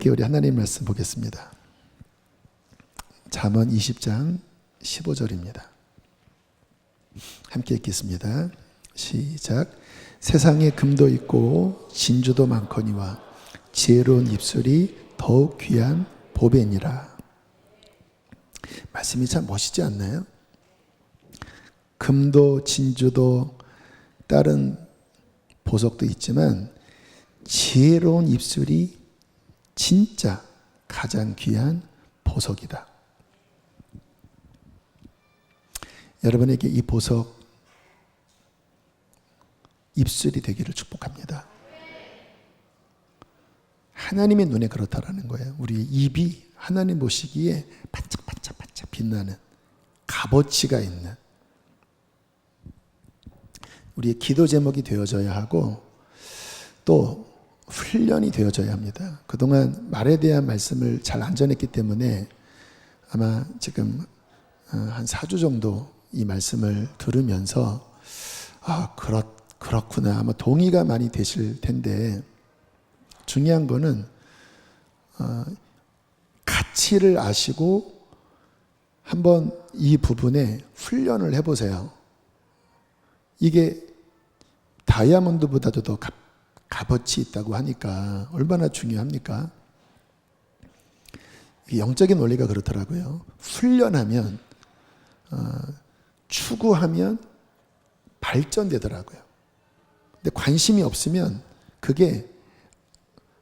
함께 우리 하나님 말씀 보겠습니다. 잠언 20장 15절입니다. 함께 읽겠습니다. 시작. 세상에 금도 있고 진주도 많거니와 지혜로운 입술이 더욱 귀한 보배니라. 말씀이 참 멋있지 않나요? 금도 진주도 다른 보석도 있지만 지혜로운 입술이 진짜 가장 귀한 보석이다. 여러분에게 이 보석 입술이 되기를 축복합니다. 하나님의 눈에 그렇다라는 거예요. 우리 입이 하나님 보시기에 반짝반짝반짝 빛나는 값어치가 있는 우리의 기도 제목이 되어져야 하고 또 훈련이 되어져야 합니다. 그동안 말에 대한 말씀을 잘 안 전했기 때문에 아마 지금 한 4주 정도 이 말씀을 들으면서 그렇구나 아마 동의가 많이 되실 텐데, 중요한 거는 가치를 아시고 한번 이 부분에 훈련을 해보세요. 이게 다이아몬드보다도 더 값어치 있다고 하니까 얼마나 중요합니까? 영적인 원리가 그렇더라고요. 훈련하면 추구하면 발전되더라고요. 근데 관심이 없으면 그게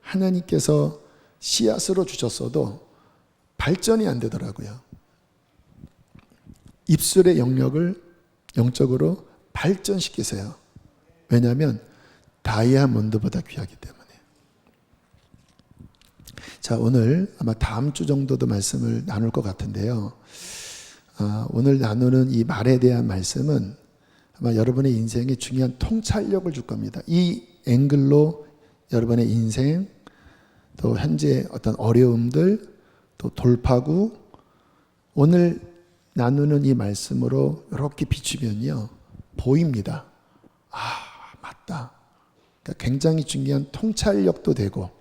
하나님께서 씨앗으로 주셨어도 발전이 안 되더라고요. 입술의 영역을 영적으로 발전시키세요. 왜냐하면 다이아몬드보다 귀하기 때문에. 자, 오늘 아마 다음 주 정도도 말씀을 나눌 것 같은데요. 오늘 나누는 이 말에 대한 말씀은 아마 여러분의 인생에 중요한 통찰력을 줄 겁니다. 이 앵글로 여러분의 인생, 또 현재 어떤 어려움들, 또 돌파구, 오늘 나누는 이 말씀으로 이렇게 비추면요 보입니다. 맞다. 그러니까 굉장히 중요한 통찰력도 되고,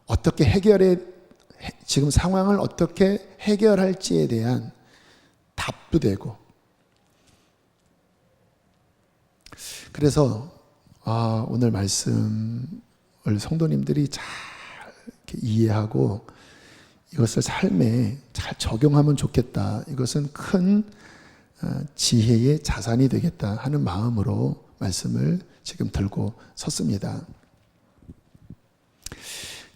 어떻게 지금 상황을 어떻게 해결할지에 대한 답도 되고. 그래서 오늘 말씀을 성도님들이 잘 이렇게 이해하고 이것을 삶에 잘 적용하면 좋겠다. 이것은 큰 지혜의 자산이 되겠다 하는 마음으로 말씀을 지금 들고 섰습니다.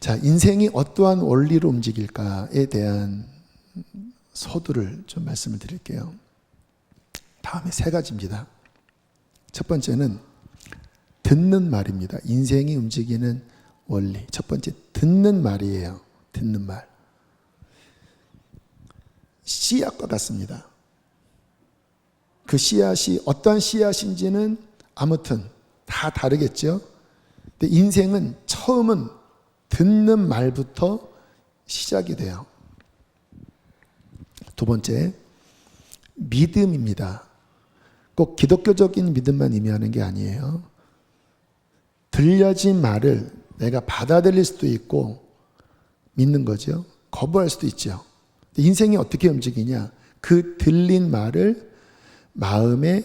자, 인생이 어떠한 원리로 움직일까에 대한 서두를 좀 말씀을 드릴게요. 다음에 3가지입니다. 첫 번째는 듣는 말입니다. 인생이 움직이는 원리. 첫 번째, 듣는 말이에요. 듣는 말. 씨앗과 같습니다. 그 씨앗이 어떠한 씨앗인지는 아무튼 다 다르겠죠. 근데 인생은 처음은 듣는 말부터 시작이 돼요. 두 번째, 믿음입니다. 꼭 기독교적인 믿음만 의미하는 게 아니에요. 들려진 말을 내가 받아들일 수도 있고 믿는 거죠. 거부할 수도 있죠. 인생이 어떻게 움직이냐? 그 들린 말을 마음에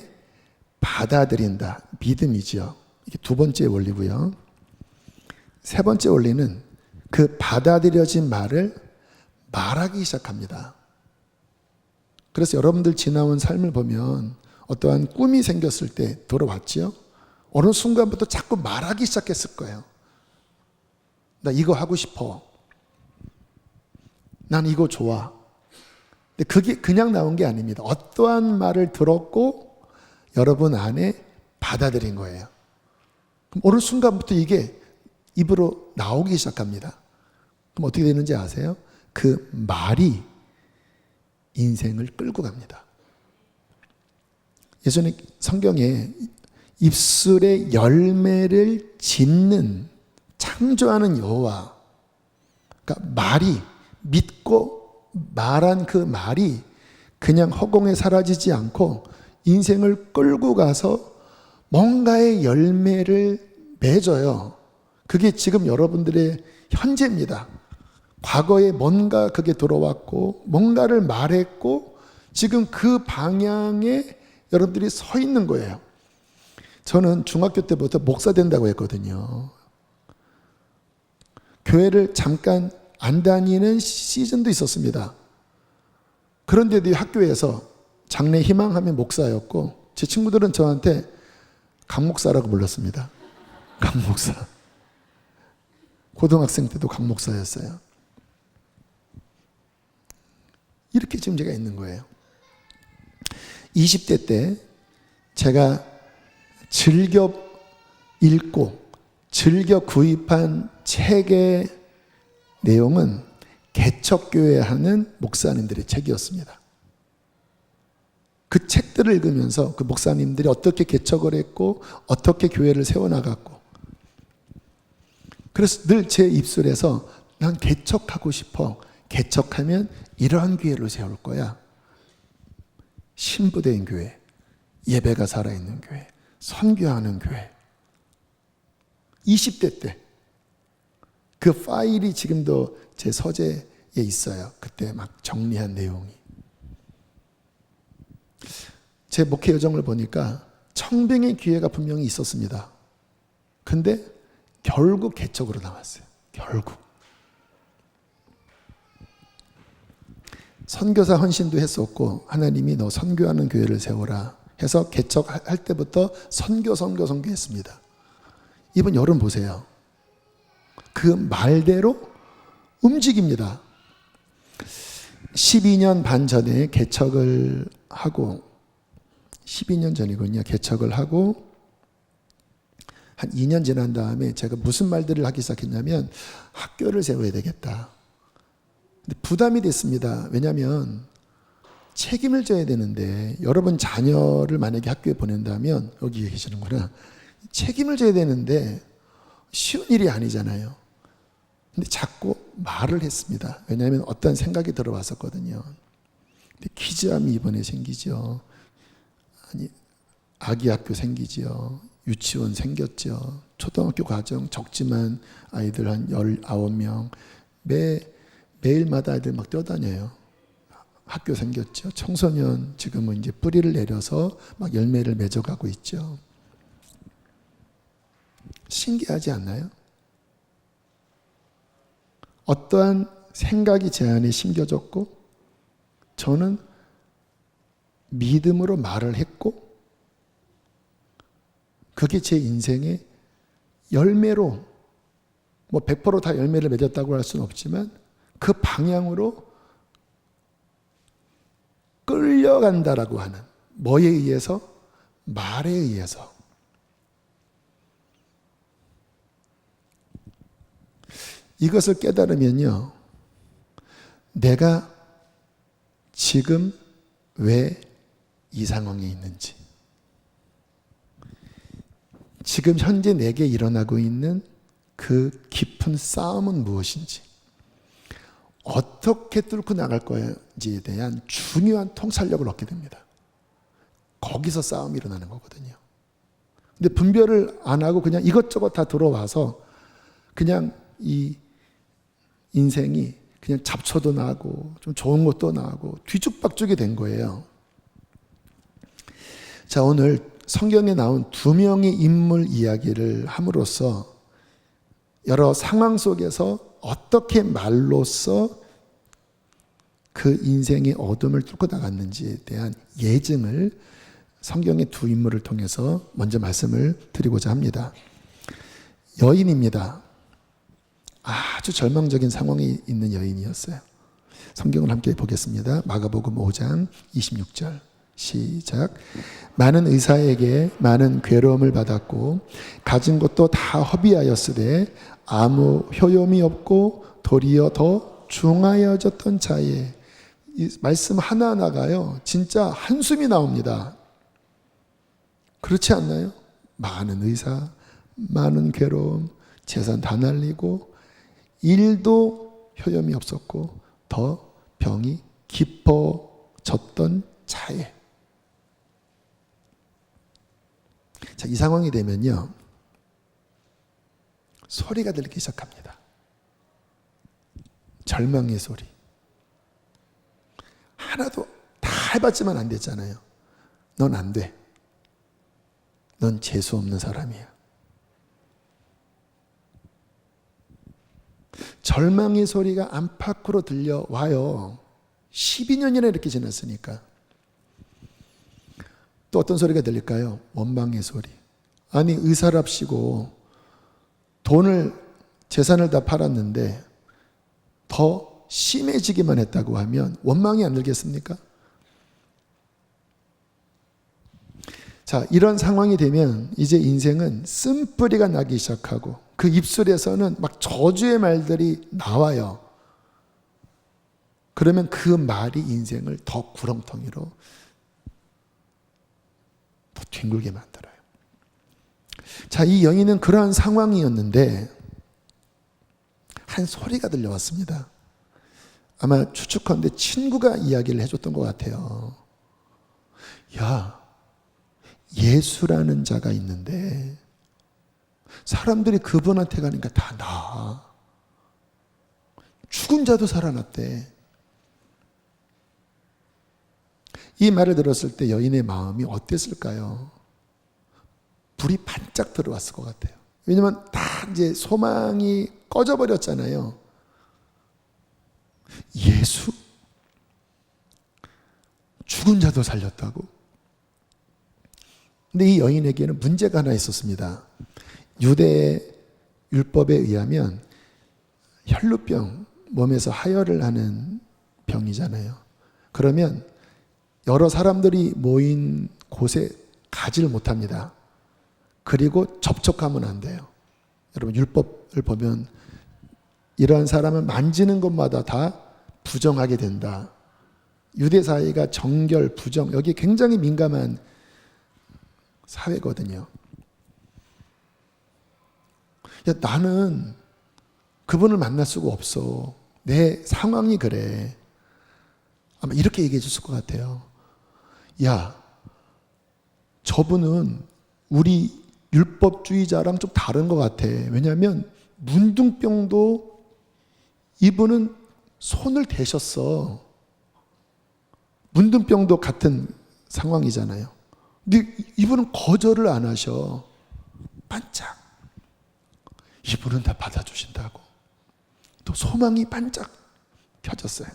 받아들인다. 믿음이죠. 이게 두 번째 원리고요. 세 번째 원리는 그 받아들여진 말을 말하기 시작합니다. 그래서 여러분들 지나온 삶을 보면 어떠한 꿈이 생겼을 때 돌아왔죠? 어느 순간부터 자꾸 말하기 시작했을 거예요. 나 이거 하고 싶어. 난 이거 좋아. 근데 그게 그냥 나온 게 아닙니다. 어떠한 말을 들었고 여러분 안에 받아들인 거예요. 그럼 어느 순간부터 이게 입으로 나오기 시작합니다. 그럼 어떻게 되는지 아세요? 그 말이 인생을 끌고 갑니다. 예전에 성경에 입술의 열매를 짓는 창조하는 여호와, 그러니까 말이, 믿고 말한 그 말이 그냥 허공에 사라지지 않고 인생을 끌고 가서 뭔가의 열매를 맺어요. 그게 지금 여러분들의 현재입니다. 과거에 뭔가 그게 들어왔고 뭔가를 말했고 지금 그 방향에 여러분들이 서 있는 거예요. 저는 중학교 때부터 목사 된다고 했거든요. 교회를 잠깐 안 다니는 시즌도 있었습니다. 그런데도 학교에서 장래 희망하면 목사였고 제 친구들은 저한테 강목사라고 불렀습니다. 강목사. 고등학생 때도 강목사였어요. 이렇게 지금 제가 있는 거예요. 20대 때 제가 즐겨 읽고 즐겨 구입한 책의 내용은 개척교회 하는 목사님들의 책이었습니다. 그 책들을 읽으면서 그 목사님들이 어떻게 개척을 했고 어떻게 교회를 세워나갔고, 그래서 늘 제 입술에서 난 개척하고 싶어. 개척하면 이러한 교회를 세울 거야. 신부된 교회, 예배가 살아있는 교회, 선교하는 교회. 20대 때 그 파일이 지금도 제 서재에 있어요. 그때 막 정리한 내용이. 제 목회 여정을 보니까 청빙의 기회가 분명히 있었습니다. 근데 결국 개척으로 나왔어요. 결국. 선교사 헌신도 했었고 하나님이 너 선교하는 교회를 세워라 해서 개척할 때부터 선교 했습니다. 이번 여름 보세요. 그 말대로 움직입니다. 12년 반 전에 개척을 하고 12년 전이군요. 개척을 하고 한 2년 지난 다음에 제가 무슨 말들을 하기 시작했냐면 학교를 세워야 되겠다. 근데 부담이 됐습니다. 왜냐하면 책임을 져야 되는데 여러분 자녀를 만약에 학교에 보낸다면 여기 계시는구나. 책임을 져야 되는데 쉬운 일이 아니잖아요. 근데 자꾸 말을 했습니다. 왜냐하면 어떤 생각이 들어왔었거든요. 근데 키즈함이 이번에 생기죠. 아니, 아기 학교 생기죠. 유치원 생겼죠. 초등학교 과정 적지만 아이들 한 19명. 매일마다 아이들 막 뛰어다녀요. 학교 생겼죠. 청소년 지금은 이제 뿌리를 내려서 막 열매를 맺어가고 있죠. 신기하지 않나요? 어떠한 생각이 제 안에 심겨졌고 저는 믿음으로 말을 했고 그게 제 인생의 열매로 뭐 100%다 열매를 맺었다고 할 수는 없지만 그 방향으로 끌려간다라고 하는 뭐에 의해서? 말에 의해서. 이것을 깨달으면요, 내가 지금 왜 이 상황에 있는지, 지금 현재 내게 일어나고 있는 그 깊은 싸움은 무엇인지, 어떻게 뚫고 나갈 건지에 대한 중요한 통찰력을 얻게 됩니다. 거기서 싸움이 일어나는 거거든요. 근데 분별을 안 하고 그냥 이것저것 다 들어와서 그냥 이 인생이 그냥 잡초도 나고 좀 좋은 것도 나고 뒤죽박죽이 된 거예요. 자, 오늘 성경에 나온 두 명의 인물 이야기를 함으로써 여러 상황 속에서 어떻게 말로써 그 인생의 어둠을 뚫고 나갔는지에 대한 예증을 성경의 두 인물을 통해서 먼저 말씀을 드리고자 합니다. 여인입니다. 아주 절망적인 상황에 있는 여인이었어요. 성경을 함께 보겠습니다. 마가복음 5장 26절 시작. 많은 의사에게 많은 괴로움을 받았고 가진 것도 다 허비하였으되 아무 효용이 없고 도리어 더 중하여졌던 자에, 이 말씀 하나하나가요 진짜 한숨이 나옵니다. 그렇지 않나요? 많은 의사, 많은 괴로움, 재산 다 날리고 일도 효염이 없었고 더 병이 깊어졌던 차에. 자, 이 상황이 되면요 소리가 들리기 시작합니다. 절망의 소리. 하나도 다 해봤지만 안 됐잖아요. 넌 안 돼. 넌 재수 없는 사람이야. 절망의 소리가 안팎으로 들려와요. 12년이나 이렇게 지났으니까. 또 어떤 소리가 들릴까요? 원망의 소리. 아니, 의사랍시고 돈을, 재산을 다 팔았는데 더 심해지기만 했다고 하면 원망이 안 들겠습니까? 자, 이런 상황이 되면 이제 인생은 쓴뿌리가 나기 시작하고 그 입술에서는 막 저주의 말들이 나와요. 그러면 그 말이 인생을 더 구렁텅이로 더 뒹굴게 만들어요. 자, 이 여인은 그러한 상황이었는데 한 소리가 들려왔습니다. 아마 추측컨대 친구가 이야기를 해줬던 것 같아요. 야, 예수라는 자가 있는데 사람들이 그분한테 가니까 다 나아. 죽은 자도 살아났대. 이 말을 들었을 때 여인의 마음이 어땠을까요? 불이 반짝 들어왔을 것 같아요. 왜냐면 다 이제 소망이 꺼져버렸잖아요. 예수? 죽은 자도 살렸다고? 근데 이 여인에게는 문제가 하나 있었습니다. 유대 율법에 의하면 혈루병, 몸에서 하혈을 하는 병이잖아요. 그러면 여러 사람들이 모인 곳에 가지를 못합니다. 그리고 접촉하면 안 돼요. 여러분 율법을 보면 이러한 사람은 만지는 것마다 다 부정하게 된다. 유대 사회가 정결, 부정, 여기 굉장히 민감한 사회거든요. 야, 나는 그분을 만날 수가 없어. 내 상황이 그래. 아마 이렇게 얘기해 줬을 것 같아요. 야, 저분은 우리 율법주의자랑 좀 다른 것 같아. 왜냐하면 문둥병도 이분은 손을 대셨어. 문둥병도 같은 상황이잖아요. 근데 이분은 거절을 안 하셔. 반짝. 이분은 다 받아주신다고. 또 소망이 반짝 펴졌어요.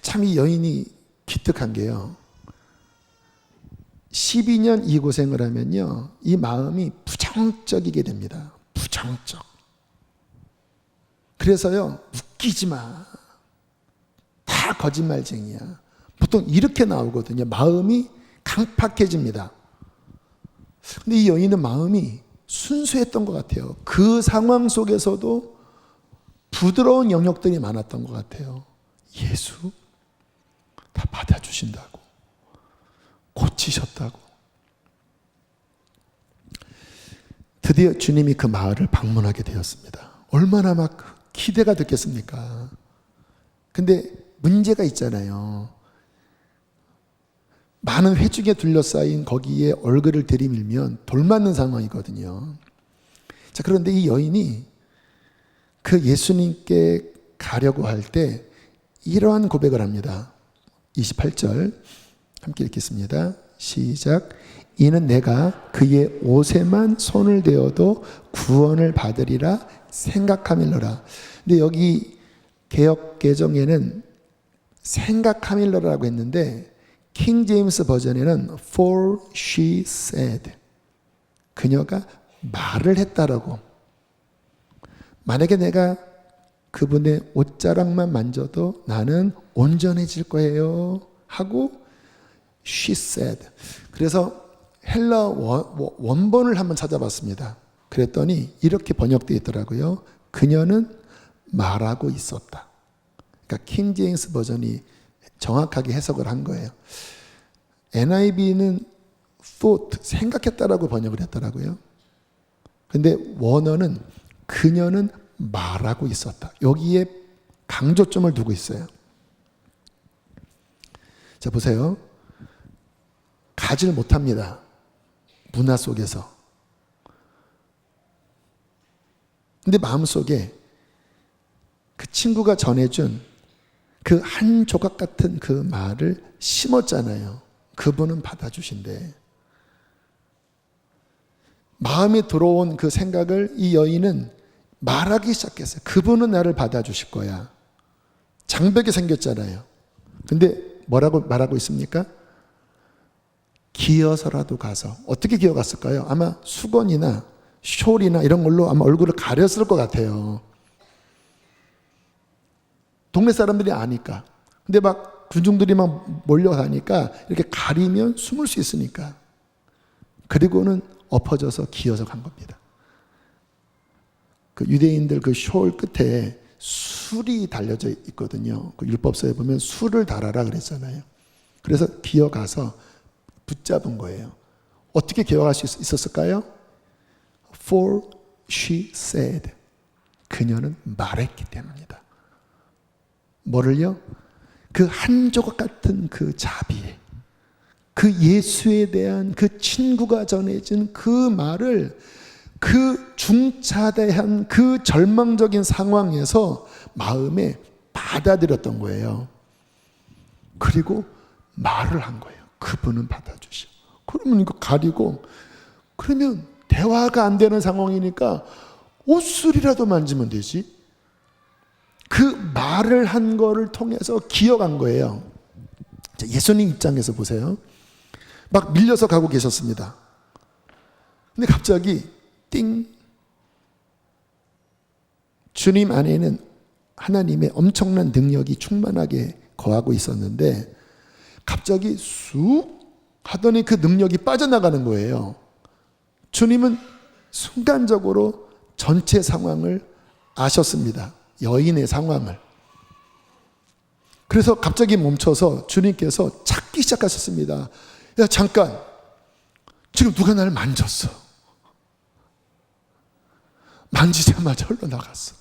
참 이 여인이 기특한 게요. 12년 이 고생을 하면요. 이 마음이 부정적이게 됩니다. 부정적. 그래서요. 웃기지 마. 다 거짓말쟁이야. 보통 이렇게 나오거든요. 마음이 강팍해집니다. 근데 이 여인은 마음이 순수했던 것 같아요. 그 상황 속에서도 부드러운 영역들이 많았던 것 같아요. 예수 다 받아주신다고, 고치셨다고. 드디어 주님이 그 마을을 방문하게 되었습니다. 얼마나 막 기대가 됐겠습니까? 근데 문제가 있잖아요. 많은 회중에 둘러싸인 거기에 얼굴을 들이밀면 돌맞는 상황이거든요. 자, 그런데 이 여인이 그 예수님께 가려고 할 때 이러한 고백을 합니다. 28절 함께 읽겠습니다. 시작. 이는 내가 그의 옷에만 손을 대어도 구원을 받으리라 생각함일러라. 근데 여기 개역 개정에는 생각함일러라고 했는데 킹 제임스 버전에는 for she said. 그녀가 말을 했다라고. 만약에 내가 그분의 옷자락만 만져도 나는 온전해질 거예요 하고 she said. 그래서 헬라 원본을 한번 찾아봤습니다. 그랬더니 이렇게 번역되어 있더라고요. 그녀는 말하고 있었다. 그러니까 킹 제임스 버전이 정확하게 해석을 한 거예요. NIV는 thought, 생각했다라고 번역을 했더라고요. 근데 원어는 그녀는 말하고 있었다. 여기에 강조점을 두고 있어요. 자, 보세요. 가지를 못합니다. 문화 속에서. 근데 마음속에 친구가 전해준 그 한 조각 같은 그 말을 심었잖아요. 그분은 받아주신대. 마음에 들어온 그 생각을 이 여인은 말하기 시작했어요. 그분은 나를 받아주실 거야. 장벽이 생겼잖아요. 근데 뭐라고 말하고 있습니까? 기어서라도 가서. 어떻게 기어갔을까요? 아마 수건이나 숄이나 이런 걸로 아마 얼굴을 가렸을 것 같아요. 동네 사람들이 아니까. 근데 막 군중들이 막 몰려가니까 이렇게 가리면 숨을 수 있으니까. 그리고는 엎어져서 기어서 간 겁니다. 그 유대인들 그 숄 끝에 술이 달려져 있거든요. 그 율법서에 보면 술을 달아라 그랬잖아요. 그래서 기어가서 붙잡은 거예요. 어떻게 기어갈 수 있었을까요? For she said. 그녀는 말했기 때문입니다. 뭐를요? 그 한 조각 같은 그 자비에, 그 예수에 대한 그 친구가 전해진 그 말을 그 중차대한 그 절망적인 상황에서 마음에 받아들였던 거예요. 그리고 말을 한 거예요. 그분은 받아주셔. 그러면 이거 가리고, 그러면 대화가 안 되는 상황이니까 옷술이라도 만지면 되지. 그 말을 한 거를 통해서 기어간 거예요. 예수님 입장에서 보세요. 막 밀려서 가고 계셨습니다. 근데 갑자기 띵! 주님 안에는 하나님의 엄청난 능력이 충만하게 거하고 있었는데 갑자기 쑥 하더니 그 능력이 빠져나가는 거예요. 주님은 순간적으로 전체 상황을 아셨습니다. 여인의 상황을. 그래서 갑자기 멈춰서 주님께서 찾기 시작하셨습니다. 야, 잠깐. 지금 누가 나를 만졌어. 만지자마자 흘러나갔어.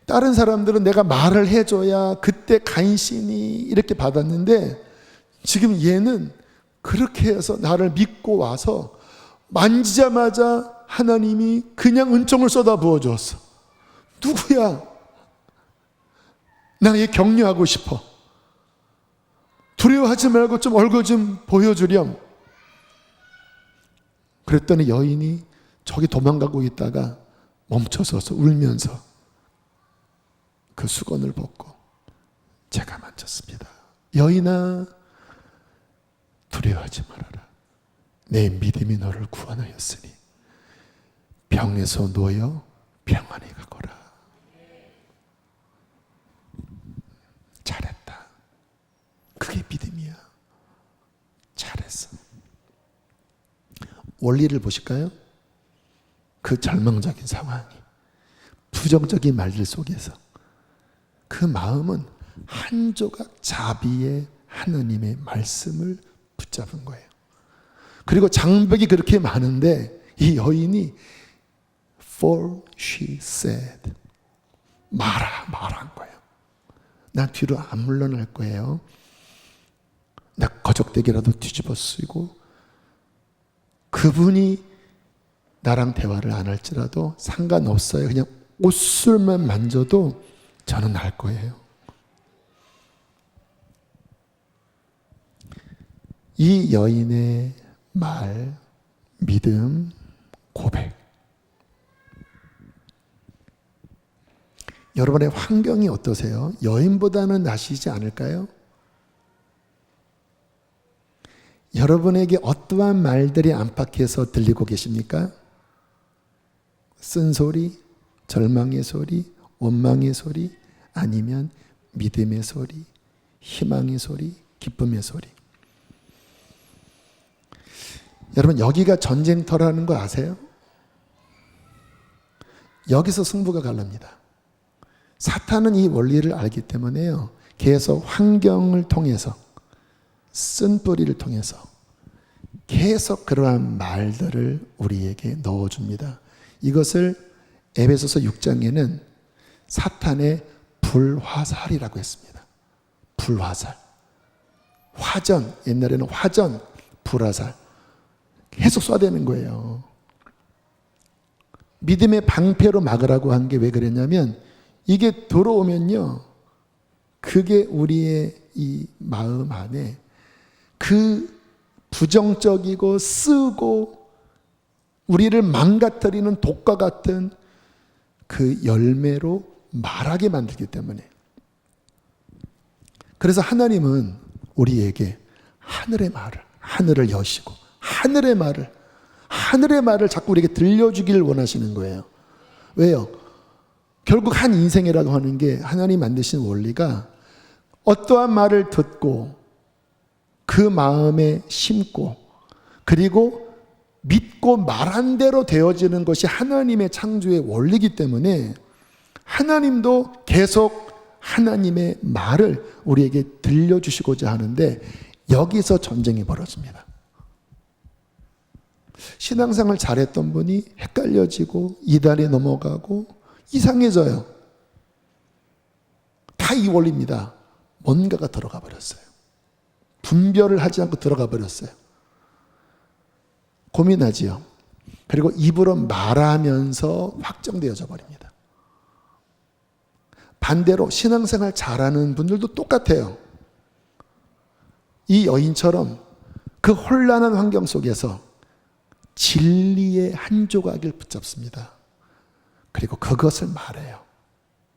다른 사람들은 내가 말을 해줘야 그때 간신히 이렇게 받았는데 지금 얘는 그렇게 해서 나를 믿고 와서 만지자마자 하나님이 그냥 은총을 쏟아 부어주었어. 누구야? 나 얘 격려하고 싶어. 두려워하지 말고 좀 얼굴 좀 보여주렴. 그랬더니 여인이 저기 도망가고 있다가 멈춰서서 울면서 그 수건을 벗고 제가 만졌습니다. 여인아, 두려워하지 말아라. 내 믿음이 너를 구원하였으니 병에서 놓여 평안히 가거라. 잘했다. 그게 믿음이야. 잘했어. 원리를 보실까요? 그 절망적인 상황이, 부정적인 말들 속에서 그 마음은 한 조각 자비의 하나님의 말씀을 붙잡은 거예요. 그리고 장벽이 그렇게 많은데 이 여인이 For she said, 말한 거예요. 나 뒤로 안 물러날 거예요. 나 거적대기라도 뒤집어 쓰고 그분이 나랑 대화를 안 할지라도 상관없어요. 그냥 옷술만 만져도 저는 알 거예요. 이 여인의 말, 믿음, 고백. 여러분의 환경이 어떠세요? 여인보다는 나시지 않을까요? 여러분에게 어떠한 말들이 안팎에서 들리고 계십니까? 쓴소리, 절망의 소리, 원망의 소리, 아니면 믿음의 소리, 희망의 소리, 기쁨의 소리. 여러분, 여기가 전쟁터라는 거 아세요? 여기서 승부가 갈립니다. 사탄은 이 원리를 알기 때문에요. 계속 환경을 통해서, 쓴뿌리를 통해서 계속 그러한 말들을 우리에게 넣어줍니다. 이것을 에베소서 6장에는 사탄의 불화살이라고 했습니다. 불화살. 화전, 옛날에는 화전, 불화살. 계속 쏴대는 거예요. 믿음의 방패로 막으라고 한 게 왜 그랬냐면 이게 들어오면요. 그게 우리의 이 마음 안에 그 부정적이고 쓰고 우리를 망가뜨리는 독과 같은 그 열매로 말하게 만들기 때문에. 그래서 하나님은 우리에게 하늘을 여시고 하늘의 말을 자꾸 우리에게 들려주기를 원하시는 거예요. 왜요? 결국 한 인생이라고 하는 게 하나님 만드신 원리가 어떠한 말을 듣고 그 마음에 심고 그리고 믿고 말한 대로 되어지는 것이 하나님의 창조의 원리이기 때문에 하나님도 계속 하나님의 말을 우리에게 들려주시고자 하는데 여기서 전쟁이 벌어집니다. 신앙생활 잘했던 분이 헷갈려지고 이단에 넘어가고 이상해져요. 다 이 원리입니다. 뭔가가 들어가 버렸어요. 분별을 하지 않고 들어가 버렸어요. 고민하지요. 그리고 입으로 말하면서 확정되어져 버립니다. 반대로 신앙생활 잘하는 분들도 똑같아요. 이 여인처럼 그 혼란한 환경 속에서 진리의 한 조각을 붙잡습니다. 그리고 그것을 말해요.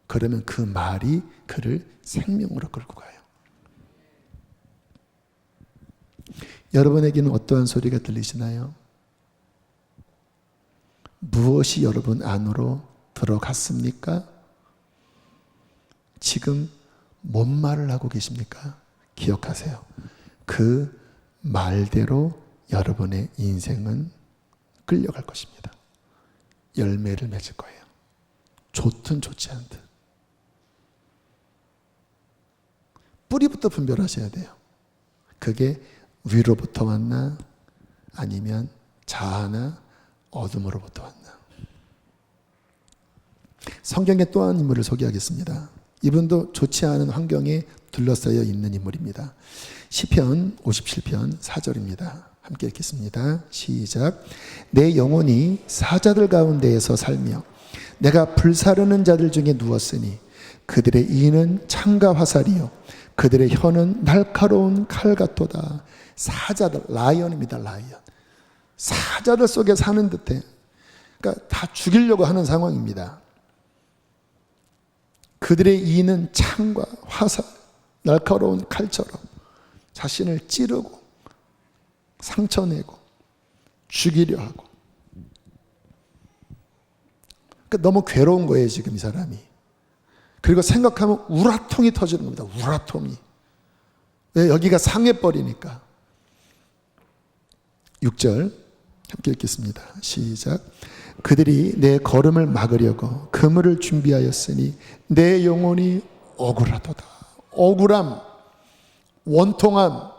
그러면 그 말이 그를 생명으로 끌고 가요. 여러분에게는 어떠한 소리가 들리시나요? 무엇이 여러분 안으로 들어갔습니까? 지금 뭔 말을 하고 계십니까? 기억하세요. 그 말대로 여러분의 인생은 끌려갈 것입니다. 열매를 맺을 거예요. 좋든 좋지 않든. 뿌리부터 분별하셔야 돼요. 그게 위로부터 왔나 아니면 자아나 어둠으로부터 왔나. 성경에 또 한 인물을 소개하겠습니다. 이분도 좋지 않은 환경에 둘러싸여 있는 인물입니다. 시편 57편 4절입니다. 함께 읽겠습니다. 시작. 내 영혼이 사자들 가운데에서 살며 내가 불사르는 자들 중에 누웠으니 그들의 이는 창과 화살이요 그들의 혀는 날카로운 칼 같도다. 사자들, 라이언입니다. 라이언. 사자들 속에 사는 듯해. 그러니까 다 죽이려고 하는 상황입니다. 그들의 이는 창과 화살, 날카로운 칼처럼 자신을 찌르고 상처내고 죽이려 하고. 그러니까 너무 괴로운 거예요, 지금 이 사람이. 그리고 생각하면 우라통이 터지는 겁니다. 우라통이. 왜? 여기가 상해버리니까. 6절 함께 읽겠습니다. 시작. 그들이 내 걸음을 막으려고 그물을 준비하였으니 내 영혼이 억울하도다. 억울함, 원통함.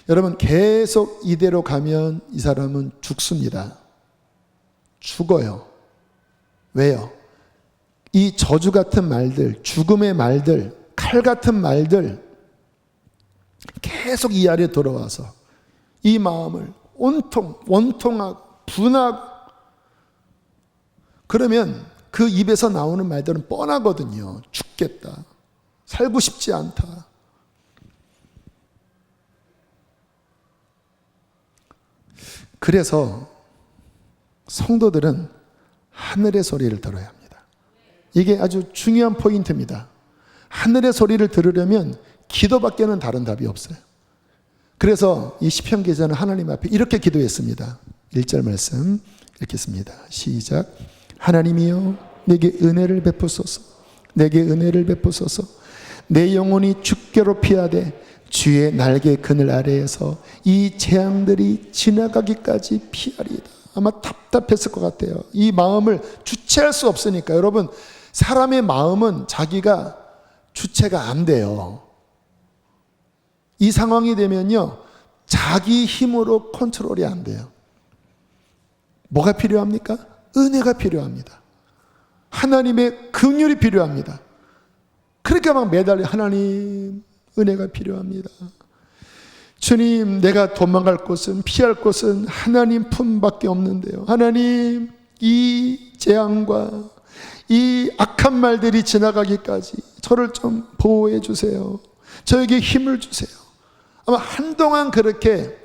여러분 계속 이대로 가면 이 사람은 죽습니다. 죽어요. 왜요? 이 저주 같은 말들, 죽음의 말들, 칼 같은 말들 계속 이 아래에 들어와서 이 마음을 원통하고 분하고. 그러면 그 입에서 나오는 말들은 뻔하거든요. 죽겠다. 살고 싶지 않다. 그래서 성도들은 하늘의 소리를 들어야 합니다. 이게 아주 중요한 포인트입니다. 하늘의 소리를 들으려면 기도밖에는 다른 답이 없어요. 그래서 이 시편 기자는 하나님 앞에 이렇게 기도했습니다. 1절 말씀 읽겠습니다. 시작. 하나님이여 내게 은혜를 베푸소서. 내게 은혜를 베푸소서. 내 영혼이 죽게로 피하되 주의 날개 그늘 아래에서 이 재앙들이 지나가기까지 피하리이다. 아마 답답했을 것 같아요. 이 마음을 주체할 수 없으니까. 여러분 사람의 마음은 자기가 주체가 안 돼요. 이 상황이 되면요 자기 힘으로 컨트롤이 안 돼요. 뭐가 필요합니까? 은혜가 필요합니다. 하나님의 긍휼이 필요합니다. 그러니까 막 매달려 하나님 은혜가 필요합니다. 주님 내가 도망갈 곳은 피할 곳은 하나님 품밖에 없는데요. 하나님 이 재앙과 이 악한 말들이 지나가기까지 저를 좀 보호해 주세요. 저에게 힘을 주세요. 아마 한동안 그렇게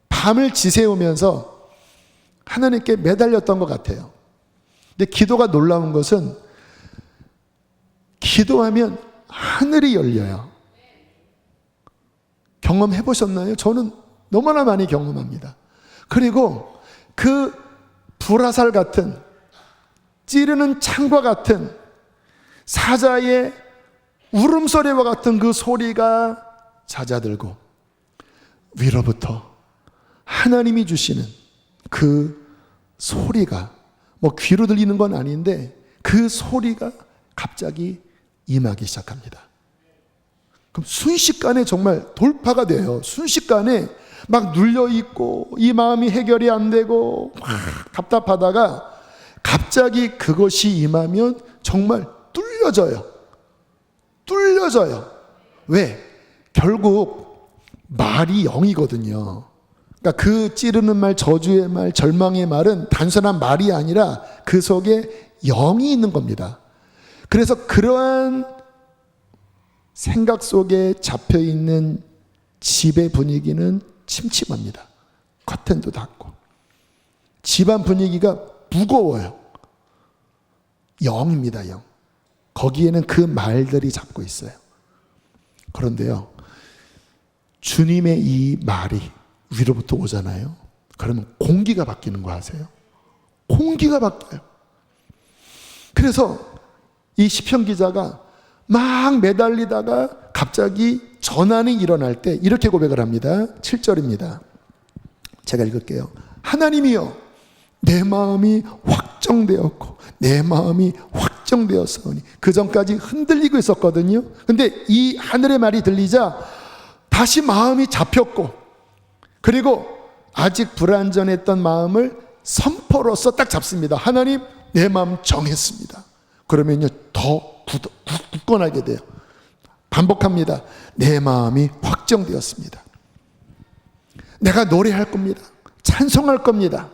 밤을 지새우면서 하나님께 매달렸던 것 같아요. 근데 기도가 놀라운 것은 기도하면 하늘이 열려요. 경험해 보셨나요? 저는 너무나 많이 경험합니다. 그리고 그 불화살 같은, 찌르는 창과 같은, 사자의 울음소리와 같은 그 소리가 잦아들고 위로부터 하나님이 주시는 그 소리가, 뭐 귀로 들리는 건 아닌데 그 소리가 갑자기 임하기 시작합니다. 그럼 순식간에 정말 돌파가 돼요. 순식간에 막 눌려있고 이 마음이 해결이 안 되고 막 답답하다가 갑자기 그것이 임하면 정말 뚫려져요. 왜? 결국 말이 영이거든요. 그러니까 그 찌르는 말, 저주의 말, 절망의 말은 단순한 말이 아니라 그 속에 영이 있는 겁니다. 그래서 그러한 생각 속에 잡혀있는 집의 분위기는 침침합니다. 커튼도 닫고 집안 분위기가 무거워요. 영입니다. 영. 거기에는 그 말들이 잡고 있어요. 그런데요, 주님의 이 말이 위로부터 오잖아요. 그러면 공기가 바뀌는 거 아세요? 공기가 바뀌어요. 그래서 이 시편 기자가 막 매달리다가 갑자기 전환이 일어날 때 이렇게 고백을 합니다. 7절입니다. 제가 읽을게요. 하나님이여, 내 마음이 확정되었고 내 마음이 확정되었으니. 그 전까지 흔들리고 있었거든요. 근데 이 하늘의 말이 들리자 다시 마음이 잡혔고, 그리고 아직 불완전했던 마음을 선포로서 딱 잡습니다. 하나님, 내 마음 정했습니다. 그러면요 더 굳건하게 돼요. 반복합니다. 내 마음이 확정되었습니다. 내가 노래할 겁니다. 찬송할 겁니다.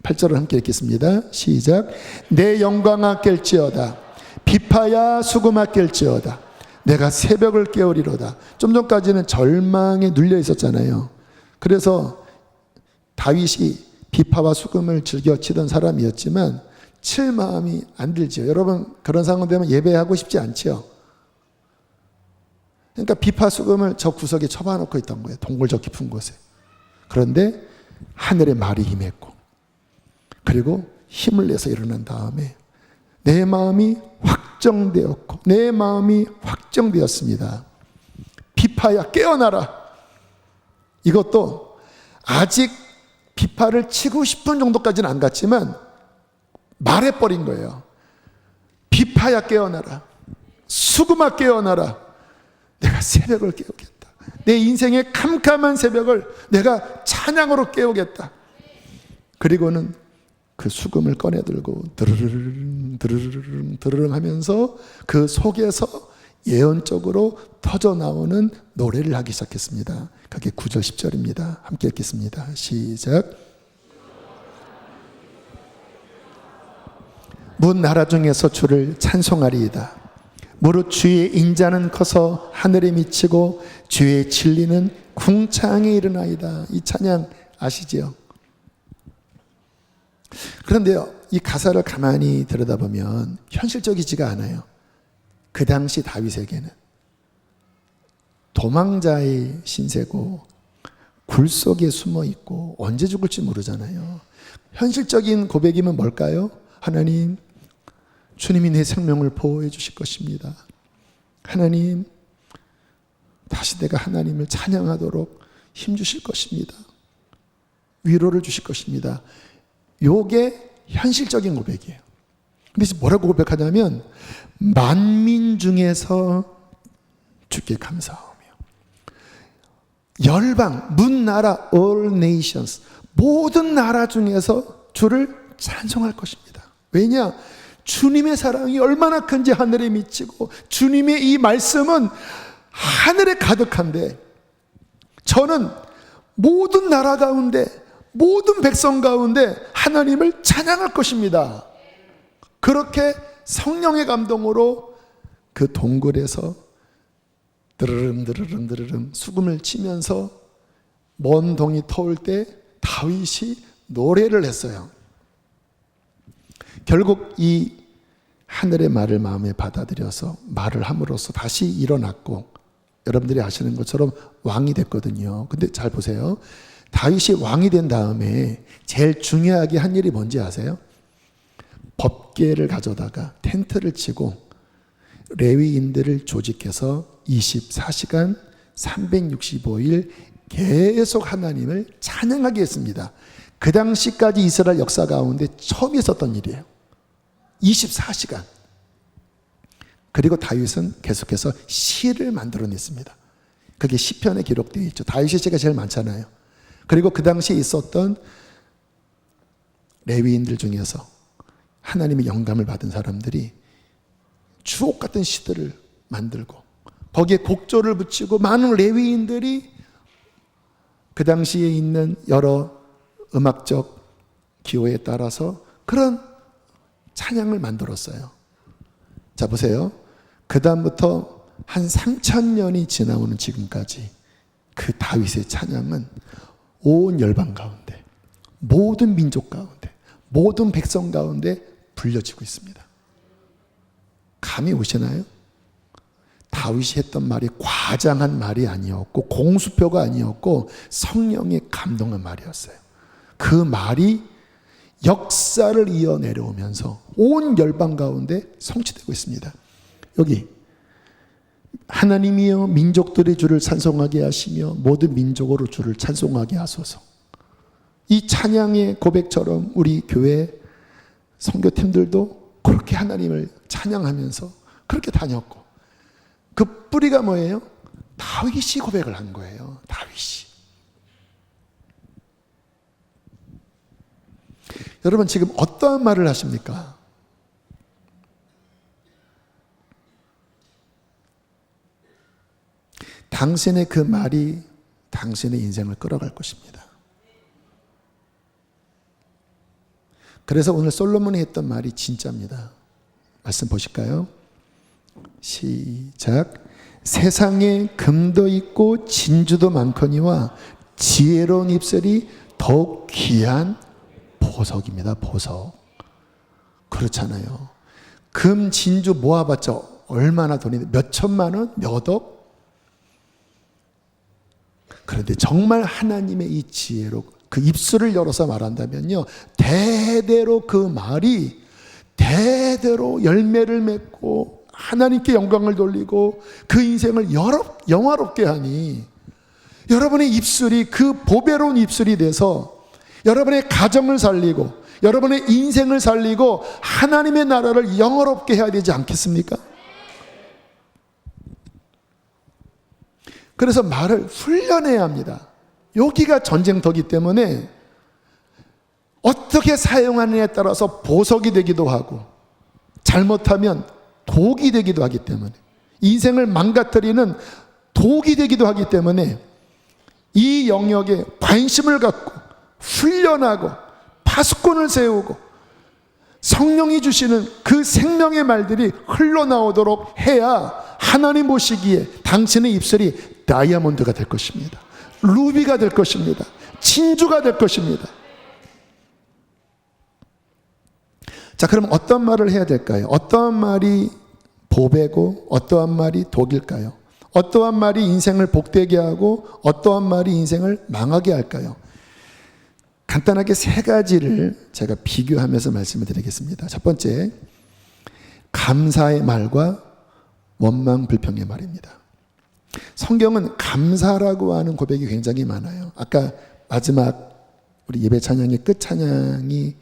8절을 함께 읽겠습니다. 시작. 내 영광아 깰지어다. 비파야 수금아 깰지어다. 내가 새벽을 깨우리로다. 좀 전까지는 절망에 눌려 있었잖아요. 그래서 다윗이 비파와 수금을 즐겨 치던 사람이었지만 칠 마음이 안 들죠. 여러분 그런 상황 되면 예배하고 싶지 않죠. 그러니까 비파 수금을 저 구석에 쳐박아놓고 있던 거예요. 동굴 저 깊은 곳에. 그런데 하늘의 말이 임했고, 그리고 힘을 내서 일어난 다음에 내 마음이 확정되었고 내 마음이 확정되었습니다. 비파야 깨어나라. 이것도 아직 비파를 치고 싶은 정도까지는 안 갔지만 말해버린 거예요. 비파야 깨어나라. 수금아 깨어나라. 내가 새벽을 깨우겠다. 내 인생의 캄캄한 새벽을 내가 찬양으로 깨우겠다. 그리고는 그 수금을 꺼내들고 드르르릉 드르르릉 드르릉 하면서 그 속에서 예언적으로 터져나오는 노래를 하기 시작했습니다. 그게 9절 10절입니다. 함께 읽겠습니다. 시작. 문 나라 중에서 주를 찬송하리이다. 무릇 주의 인자는 커서 하늘에 미치고 주의 진리는 궁창에 이르나이다. 이 찬양 아시지요? 그런데요, 이 가사를 가만히 들여다보면 현실적이지가 않아요. 그 당시 다윗에게는 도망자의 신세고 굴 속에 숨어 있고 언제 죽을지 모르잖아요. 현실적인 고백이면 뭘까요? 하나님, 주님이 내 생명을 보호해 주실 것입니다. 하나님, 다시 내가 하나님을 찬양하도록 힘 주실 것입니다. 위로를 주실 것입니다. 요게 현실적인 고백이에요. 근데 뭐라고 고백하냐면 만민 중에서 주께 감사하며 열방, 문 나라, all nations, 모든 나라 중에서 주를 찬송할 것입니다. 왜냐? 주님의 사랑이 얼마나 큰지 하늘에 미치고 주님의 이 말씀은 하늘에 가득한데 저는 모든 나라 가운데 모든 백성 가운데 하나님을 찬양할 것입니다. 그렇게 성령의 감동으로 그 동굴에서 드르름 수금을 치면서 먼 동이 터올 때 다윗이 노래를 했어요. 결국 이 하늘의 말을 마음에 받아들여서 말을 함으로써 다시 일어났고, 여러분들이 아시는 것처럼 왕이 됐거든요. 근데 잘 보세요. 다윗이 왕이 된 다음에 제일 중요하게 한 일이 뭔지 아세요? 법궤를 가져다가 텐트를 치고 레위인들을 조직해서 24시간 365일 계속 하나님을 찬양하게 했습니다. 그 당시까지 이스라엘 역사 가운데 처음 있었던 일이에요. 24시간. 그리고 다윗은 계속해서 시를 만들어냈습니다. 그게 시편에 기록되어 있죠. 다윗의 시가 제일 많잖아요. 그리고 그 당시에 있었던 레위인들 중에서 하나님의 영감을 받은 사람들이 주옥 같은 시들을 만들고 거기에 곡조를 붙이고 많은 레위인들이 그 당시에 있는 여러 음악적 기호에 따라서 그런 찬양을 만들었어요. 자, 보세요. 그 다음부터 한 3000년이 지나오는 지금까지 그 다윗의 찬양은 온 열방 가운데, 모든 민족 가운데, 모든 백성 가운데 불려지고 있습니다. 감이 오시나요? 다윗이 했던 말이 과장한 말이 아니었고 공수표가 아니었고 성령의 감동한 말이었어요. 그 말이 역사를 이어 내려오면서 온 열방 가운데 성취되고 있습니다. 여기 하나님이여 민족들의 주를 찬송하게 하시며 모든 민족으로 주를 찬송하게 하소서. 이 찬양의 고백처럼 우리 교회 선교팀들도 그렇게 하나님을 찬양하면서 그렇게 다녔고, 그 뿌리가 뭐예요? 다윗이 고백을 한 거예요. 다윗이. 여러분 지금 어떠한 말을 하십니까? 당신의 그 말이 당신의 인생을 끌어갈 것입니다. 그래서 오늘 솔로몬이 했던 말이 진짜입니다. 말씀 보실까요? 시작. 세상에 금도 있고 진주도 많거니와 지혜로운 입술이 더욱 귀한 보석입니다. 보석. 그렇잖아요. 금, 진주 모아봤자 얼마나 돈이, 몇 천만 원? 몇 억? 그런데 정말 하나님의 이 지혜로 그 입술을 열어서 말한다면요, 대대로 그 말이 대대로 열매를 맺고 하나님께 영광을 돌리고 그 인생을 영화롭게 하니, 여러분의 입술이 그 보배로운 입술이 돼서 여러분의 가정을 살리고 여러분의 인생을 살리고 하나님의 나라를 영화롭게 해야 되지 않겠습니까? 그래서 말을 훈련해야 합니다. 여기가 전쟁터이기 때문에 어떻게 사용하느냐에 따라서 보석이 되기도 하고 잘못하면 독이 되기도 하기 때문에, 인생을 망가뜨리는 독이 되기도 하기 때문에 이 영역에 관심을 갖고 훈련하고 파수꾼을 세우고 성령이 주시는 그 생명의 말들이 흘러나오도록 해야 하나님 보시기에 당신의 입술이 다이아몬드가 될 것입니다. 루비가 될 것입니다. 진주가 될 것입니다. 자, 그럼 어떤 말을 해야 될까요? 어떠한 말이 보배고 어떠한 말이 독일까요? 어떠한 말이 인생을 복되게 하고 어떠한 말이 인생을 망하게 할까요? 간단하게 세 가지를 제가 비교하면서 말씀을 드리겠습니다. 첫 번째, 감사의 말과 원망 불평의 말입니다. 성경은 감사라고 하는 고백이 굉장히 많아요. 아까 마지막 우리 예배 찬양의 끝 찬양이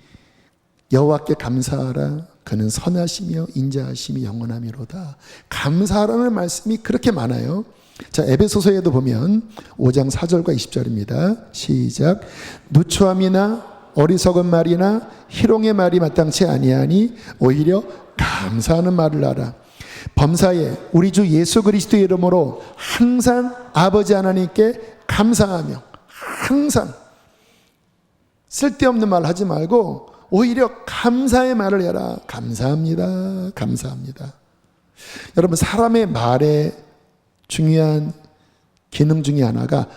여호와께 감사하라, 그는 선하시며 인자하심이 영원하미로다. 감사라는 말씀이 그렇게 많아요. 자, 에베소서에도 보면 5장 4절과 20절입니다. 시작. 누추함이나 어리석은 말이나 희롱의 말이 마땅치 아니하니 오히려 감사하는 말을 하라. 범사에 우리 주 예수 그리스도의 이름으로 항상 아버지 하나님께 감사하며, 항상 쓸데없는 말 하지 말고 오히려 감사의 말을 해라. 감사합니다. 감사합니다. 여러분, 사람의 말에 중요한 기능 중에 하나가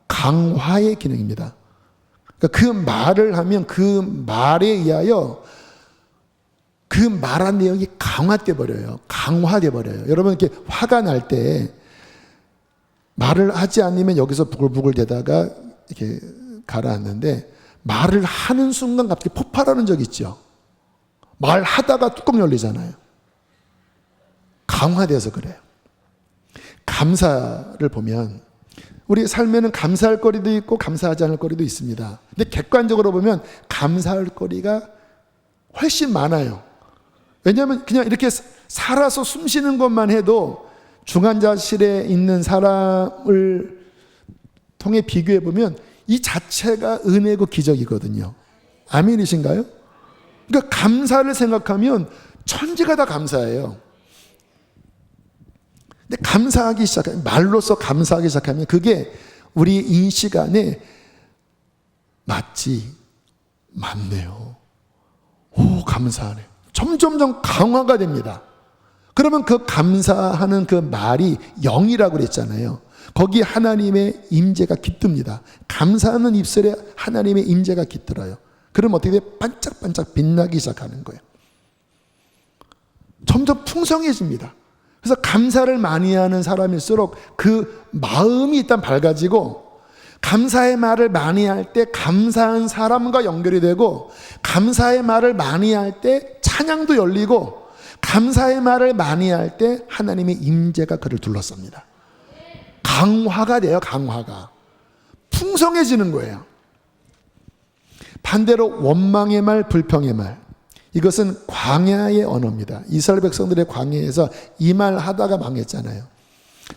강화의 기능입니다. 그러니까 그 말을 하면 그 말에 의하여 그 말한 내용이 강화돼 버려요. 강화돼 버려요. 여러분, 이렇게 화가 날 때 말을 하지 않으면 여기서 부글부글 대다가 이렇게 가라앉는데, 말을 하는 순간 갑자기 폭발하는 적 있죠. 말하다가 뚜껑 열리잖아요. 강화돼서 그래요. 감사를 보면 우리 삶에는 감사할 거리도 있고 감사하지 않을 거리도 있습니다. 근데 객관적으로 보면 감사할 거리가 훨씬 많아요. 왜냐하면 그냥 이렇게 살아서 숨 쉬는 것만 해도 중환자실에 있는 사람을 통해 비교해 보면 이 자체가 은혜고 기적이거든요. 아멘이신가요? 그러니까 감사를 생각하면 천지가 다 감사해요. 근데 감사하기 시작하면, 말로써 감사하기 시작하면 그게 우리 인식 안에 맞지, 맞네요. 오, 감사하네. 점점점 강화가 됩니다. 그러면 그 감사하는 그 말이 영이라고 그랬잖아요. 거기에 하나님의 임재가 깃듭니다. 감사하는 입술에 하나님의 임재가 깃들어요. 그럼 어떻게 돼? 반짝반짝 빛나기 시작하는 거예요. 점점 풍성해집니다. 그래서 감사를 많이 하는 사람일수록 그 마음이 일단 밝아지고, 감사의 말을 많이 할 때 감사한 사람과 연결이 되고, 감사의 말을 많이 할 때 찬양도 열리고, 감사의 말을 많이 할 때 하나님의 임재가 그를 둘러쌉니다. 강화가 돼요. 강화가 풍성해지는 거예요. 반대로 원망의 말, 불평의 말, 이것은 광야의 언어입니다. 이스라엘 백성들의 광야에서 이 말 하다가 망했잖아요.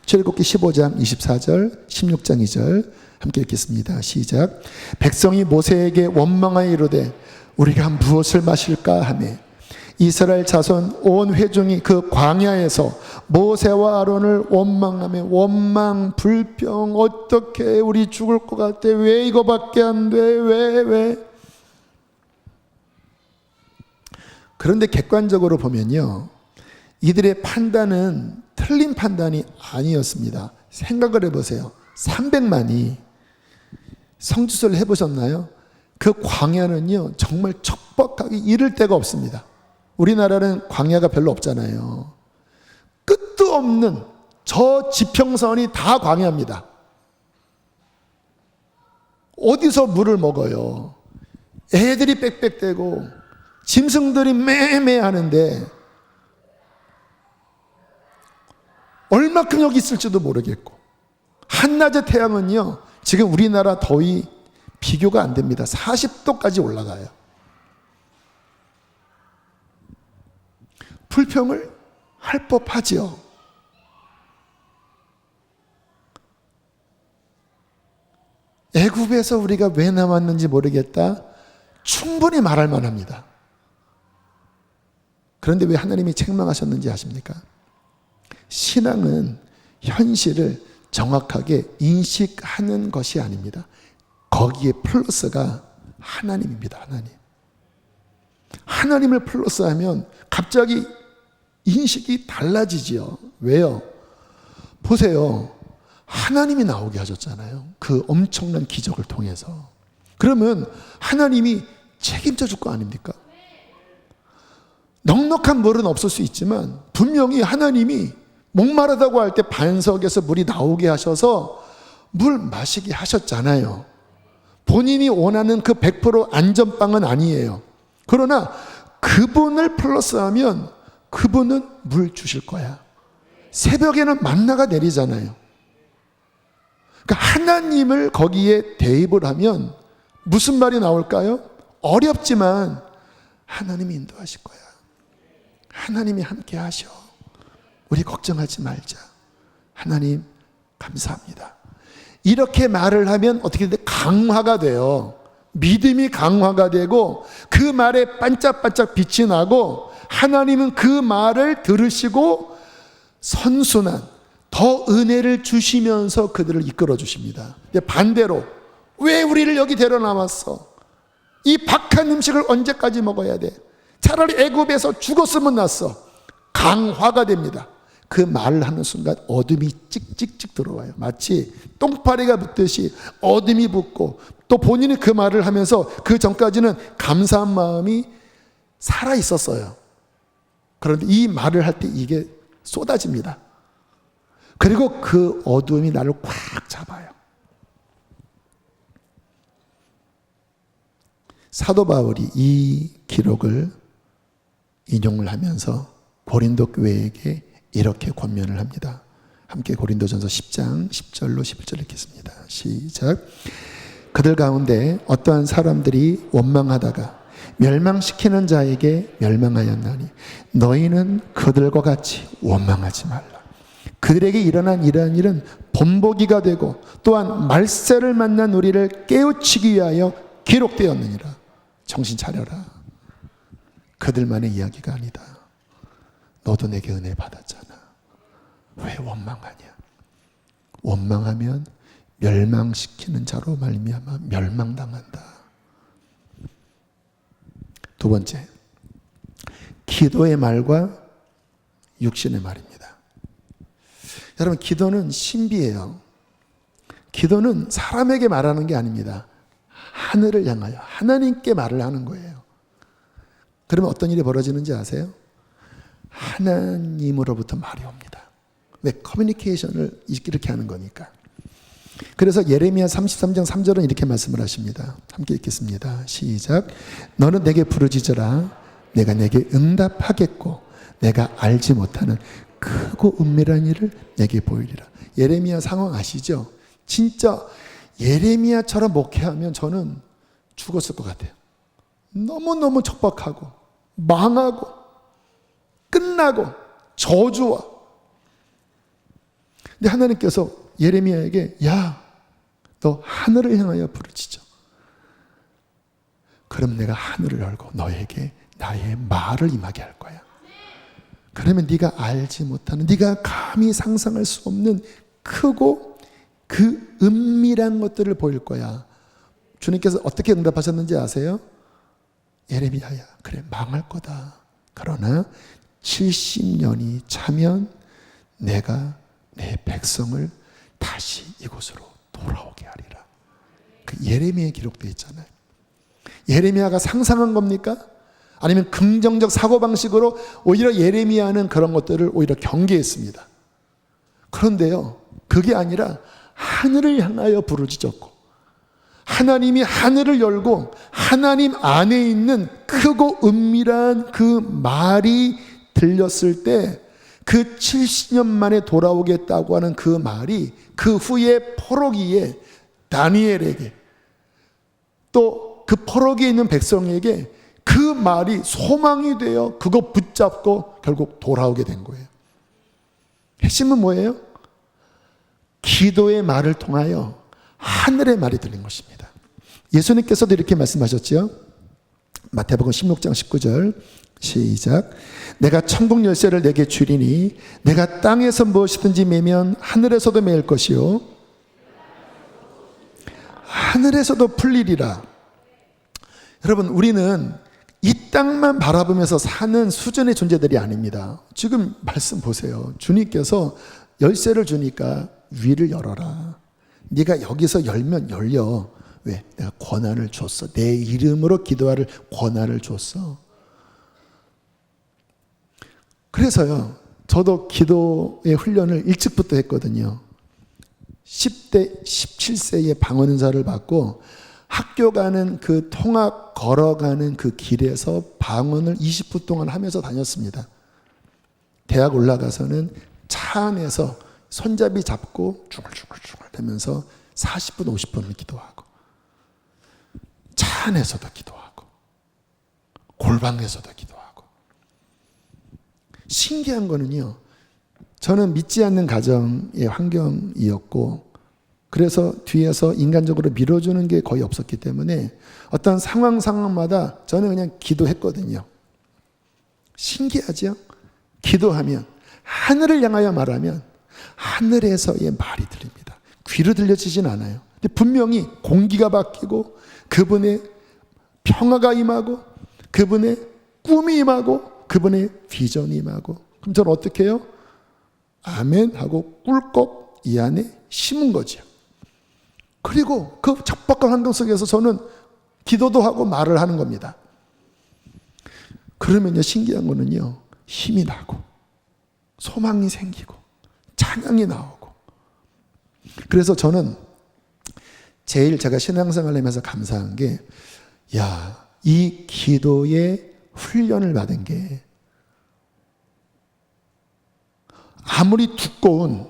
출애굽기 15장 24절 16장 2절 함께 읽겠습니다. 시작. 백성이 모세에게 원망하여 이르되 우리가 무엇을 마실까 하매 이스라엘 자손 온 회중이 그 광야에서 모세와 아론을 원망하며, 원망, 불평, 어떻게 우리 죽을 것 같아, 왜 이거밖에 안 돼, 왜. 그런데 객관적으로 보면요, 이들의 판단은 틀린 판단이 아니었습니다. 생각을 해보세요. 300만이 성지순례를 해보셨나요? 그 광야는요 정말 척박하게 이를 데가 없습니다. 우리나라는 광야가 별로 없잖아요. 끝도 없는 저 지평선이 다 광야입니다. 어디서 물을 먹어요? 애들이 빽빽대고 짐승들이 매매 하는데 얼마큼 여기 있을지도 모르겠고, 한낮의 태양은요 지금 우리나라 더위 비교가 안 됩니다. 40도까지 올라가요. 불평을 할 법하지요. 애굽에서 우리가 왜 나왔는지 모르겠다, 충분히 말할 만합니다. 그런데 왜 하나님이 책망하셨는지 아십니까? 신앙은 현실을 정확하게 인식하는 것이 아닙니다. 거기에 플러스가 하나님입니다. 하나님을 플러스하면 갑자기 인식이 달라지지요. 왜요? 보세요. 하나님이 나오게 하셨잖아요. 그 엄청난 기적을 통해서. 그러면 하나님이 책임져 줄 거 아닙니까? 넉넉한 물은 없을 수 있지만 분명히 하나님이 목마르다고 할 때 반석에서 물이 나오게 하셔서 물 마시게 하셨잖아요. 본인이 원하는 그 100% 안전빵은 아니에요. 그러나 그분을 플러스하면 그분은 물 주실 거야. 새벽에는 만나가 내리잖아요. 그러니까 하나님을 거기에 대입을 하면 무슨 말이 나올까요? 어렵지만 하나님이 인도하실 거야. 하나님이 함께 하셔. 우리 걱정하지 말자. 하나님 감사합니다. 이렇게 말을 하면 어떻게 돼? 강화가 돼요. 믿음이 강화가 되고 그 말에 반짝반짝 빛이 나고, 하나님은 그 말을 들으시고 선순환, 더 은혜를 주시면서 그들을 이끌어 주십니다. 반대로 왜 우리를 여기 데려나왔어? 이 박한 음식을 언제까지 먹어야 돼? 차라리 애굽에서 죽었으면 낫어. 강화가 됩니다. 그 말을 하는 순간 어둠이 찍찍찍 들어와요. 마치 똥파리가 붙듯이 어둠이 붙고, 또 본인이 그 말을 하면서 그 전까지는 감사한 마음이 살아 있었어요. 그런데 이 말을 할 때 이게 쏟아집니다. 그리고 그 어둠이 나를 꽉 잡아요. 사도 바울이 이 기록을 인용을 하면서 고린도 교회에게 이렇게 권면을 합니다. 함께 고린도전서 10장 10절로 11절 읽겠습니다. 시작. 그들 가운데 어떠한 사람들이 원망하다가 멸망시키는 자에게 멸망하였나니 너희는 그들과 같이 원망하지 말라. 그들에게 일어난 이러한 일은 본보기가 되고 또한 말세를 만난 우리를 깨우치기 위하여 기록되었느니라. 정신 차려라. 그들만의 이야기가 아니다. 너도 내게 은혜 받았잖아. 왜 원망하냐? 원망하면 멸망시키는 자로 말미암아 멸망당한다. 두 번째, 기도의 말과 육신의 말입니다. 여러분, 기도는 신비해요. 기도는 사람에게 말하는 게 아닙니다. 하늘을 향하여 하나님께 말을 하는 거예요. 그러면 어떤 일이 벌어지는지 아세요? 하나님으로부터 말이 옵니다. 왜? 커뮤니케이션을 이렇게 하는 거니까. 그래서 예레미야 33장 3절은 이렇게 말씀을 하십니다. 함께 읽겠습니다. 시작. 너는 내게 부르짖어라. 내가 내게 응답하겠고 내가 알지 못하는 크고 은밀한 일을 내게 보이리라. 예레미야 상황 아시죠? 진짜 예레미야처럼 목회하면 저는 죽었을 것 같아요. 너무너무 척박하고 망하고 끝나고 저주와. 근데 하나님께서 예레미야에게 야, 너 하늘을 향하여 부르짖어. 그럼 내가 하늘을 열고 너에게 나의 말을 임하게 할 거야. 그러면 네가 알지 못하는, 네가 감히 상상할 수 없는 크고 그 은밀한 것들을 보일 거야. 주님께서 어떻게 응답하셨는지 아세요? 예레미야야, 그래 망할 거다. 그러나 70년이 차면 내가 내 백성을 다시 이곳으로 돌아오게 하리라. 그 예레미야에 기록되어 있잖아요. 예레미야가 상상한 겁니까? 아니면 긍정적 사고방식으로 오히려 예레미야는 그런 것들을 오히려 경계했습니다. 그런데요, 그게 아니라 하늘을 향하여 부르짖었고 하나님이 하늘을 열고 하나님 안에 있는 크고 은밀한 그 말이 들렸을 때 그 70년 만에 돌아오겠다고 하는 그 말이 그 후에 포로기에 다니엘에게 또 그 포로기에 있는 백성에게 그 말이 소망이 되어 그거 붙잡고 결국 돌아오게 된 거예요. 핵심은 뭐예요? 기도의 말을 통하여 하늘의 말이 들린 것입니다. 예수님께서도 이렇게 말씀하셨죠. 마태복음 16장 19절 시작. 내가 천국 열쇠를 내게 주리니 내가 땅에서 무엇이든지 매면 하늘에서도 매일 것이요 하늘에서도 풀리리라. 여러분, 우리는 이 땅만 바라보면서 사는 수준의 존재들이 아닙니다. 지금 말씀 보세요. 주님께서 열쇠를 주니까 위를 열어라. 네가 여기서 열면 열려. 왜? 내가 권한을 줬어. 내 이름으로 기도할 권한을 줬어. 그래서요, 저도 기도의 훈련을 일찍부터 했거든요. 10대, 17세에 방언 은사를 받고 학교 가는 그 통학 걸어가는 그 길에서 방언을 20분 동안 하면서 다녔습니다. 대학 올라가서는 차 안에서 손잡이 잡고 중얼중얼 하면서 40분, 50분을 기도하고 차 안에서도 기도하고 골방에서도 기도하고. 신기한 거는요, 저는 믿지 않는 가정의 환경이었고 그래서 뒤에서 인간적으로 밀어주는 게 거의 없었기 때문에 어떤 상황마다 저는 그냥 기도했거든요. 신기하죠? 기도하면, 하늘을 향하여 말하면 하늘에서의 말이 들립니다. 귀로 들려지진 않아요. 근데 분명히 공기가 바뀌고 그분의 평화가 임하고 그분의 꿈이 임하고 그분의 비전이 임하고, 그럼 저는 어떻게 해요? 아멘 하고 꿀꺽 이 안에 심은 거죠. 그리고 그 척박한 환경 속에서 저는 기도도 하고 말을 하는 겁니다. 그러면요, 신기한 거는요, 힘이 나고 소망이 생기고 찬양이 나오고. 그래서 저는 제일 제가 신앙생활을 하면서 감사한 게, 이 기도의 훈련을 받은 게, 아무리 두꺼운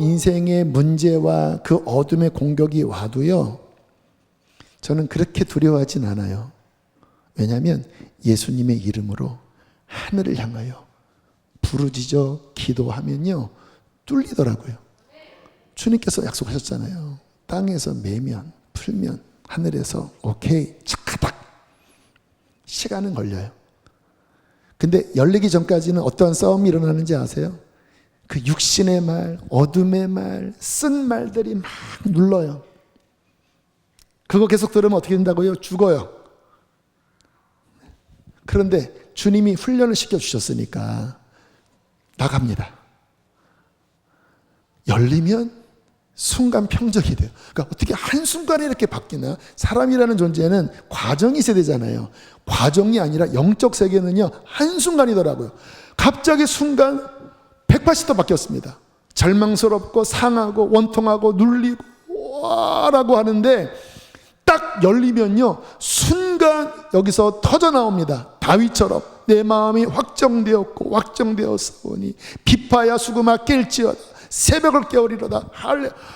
인생의 문제와 그 어둠의 공격이 와도요, 저는 그렇게 두려워하진 않아요. 왜냐하면 예수님의 이름으로 하늘을 향하여 부르짖어 기도하면요, 뚫리더라고요. 주님께서 약속하셨잖아요. 땅에서 매면 풀면 하늘에서 오케이 착하닥. 시간은 걸려요. 근데 열리기 전까지는 어떠한 싸움이 일어나는지 아세요? 그 육신의 말, 어둠의 말, 쓴 말들이 막 눌러요. 그거 계속 들으면 어떻게 된다고요? 죽어요. 그런데 주님이 훈련을 시켜주셨으니까 나갑니다. 열리면 순간 평정이 돼요. 그러니까 어떻게 한순간에 이렇게 바뀌나? 사람이라는 존재는 과정이 있어야 되잖아요. 과정이 아니라 영적 세계는요, 한순간이더라고요. 갑자기 순간 180도 바뀌었습니다. 절망스럽고 상하고 원통하고 눌리고 와라고 하는데, 딱 열리면요, 순간 여기서 터져 나옵니다. 다윗처럼 내 마음이 확정되었사오니 비파야 수금아 깰지어다 새벽을 깨우리로다.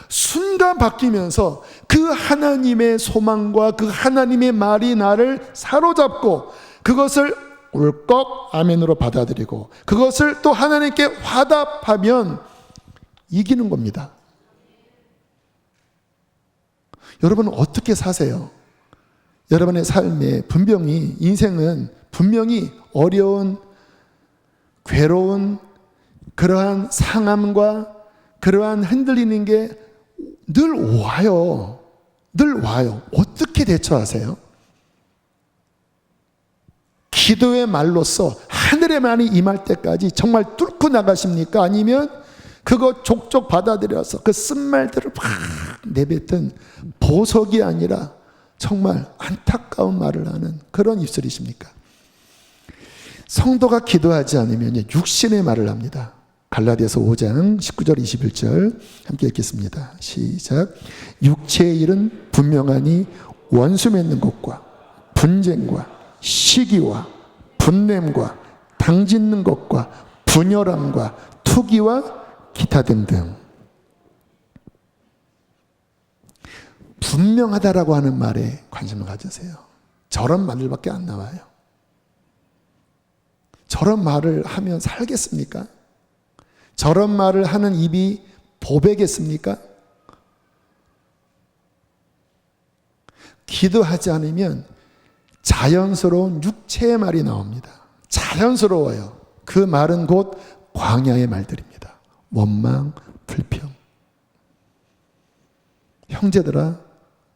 순간 바뀌면서 그 하나님의 소망과 그 하나님의 말이 나를 사로잡고, 그것을 울꺽 아멘으로 받아들이고 그것을 또 하나님께 화답하면 이기는 겁니다. 여러분은 어떻게 사세요? 여러분의 삶에 인생은 분명히 어려운, 괴로운 그러한 상함과 그러한 흔들리는 게 늘 와요. 어떻게 대처하세요? 기도의 말로써 하늘의 말이 임할 때까지 정말 뚫고 나가십니까? 아니면 그거 족족 받아들여서 그 쓴 말들을 막 내뱉은 보석이 아니라 정말 안타까운 말을 하는 그런 입술이십니까? 성도가 기도하지 않으면 육신의 말을 합니다. 갈라디아서 5장 19절 21절 함께 읽겠습니다. 시작. 육체의 일은 분명하니 원수 맺는 것과 분쟁과 시기와 분냄과 당짓는 것과 분열함과 투기와 기타 등등. 분명하다라고 하는 말에 관심을 가지세요. 저런 말들밖에 안 나와요. 저런 말을 하면 살겠습니까? 저런 말을 하는 입이 보배겠습니까? 기도하지 않으면 자연스러운 육체의 말이 나옵니다. 자연스러워요. 그 말은 곧 광야의 말들입니다. 원망, 불평. 형제들아,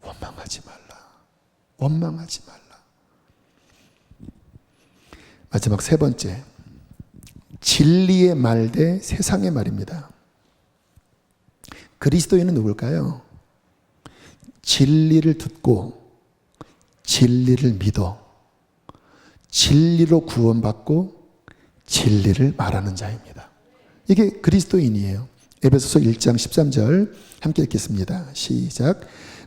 원망하지 말라. 마지막 세 번째, 진리의 말 대 세상의 말입니다. 그리스도인은 누굴까요? 진리를 듣고 진리를 믿어 진리로 구원받고 진리를 말하는 자입니다. 이게 그리스도인이에요. 에베소서 1장 13절 함께 읽겠습니다. 시작.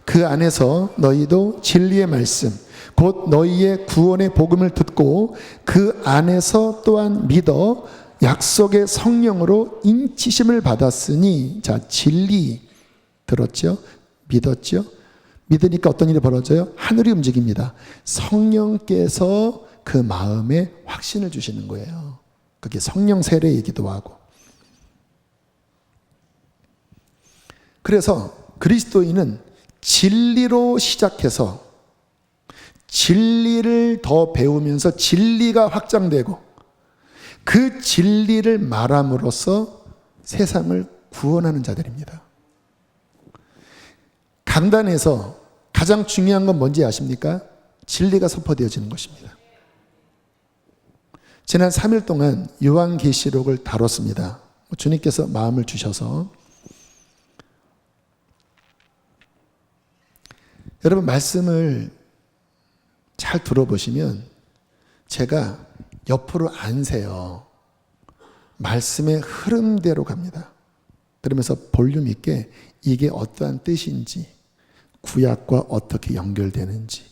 그 안에서 너희도 진리의 말씀 곧 너희의 구원의 복음을 듣고 그 안에서 또한 믿어 약속의 성령으로 인치심을 받았으니, 자, 진리 들었죠? 믿었죠? 믿으니까 어떤 일이 벌어져요? 하늘이 움직입니다. 성령께서 그 마음에 확신을 주시는 거예요. 그게 성령 세례이기도 하고. 그래서 그리스도인은 진리로 시작해서 진리를 더 배우면서 진리가 확장되고 그 진리를 말함으로써 세상을 구원하는 자들입니다. 강단에서 가장 중요한 건 뭔지 아십니까? 진리가 선포되어지는 것입니다. 지난 3일 동안 요한계시록을 다뤘습니다. 주님께서 마음을 주셔서 여러분 말씀을 잘 들어보시면 제가 옆으로 안 세요. 말씀의 흐름대로 갑니다. 그러면서 볼륨 있게 이게 어떠한 뜻인지, 구약과 어떻게 연결되는지,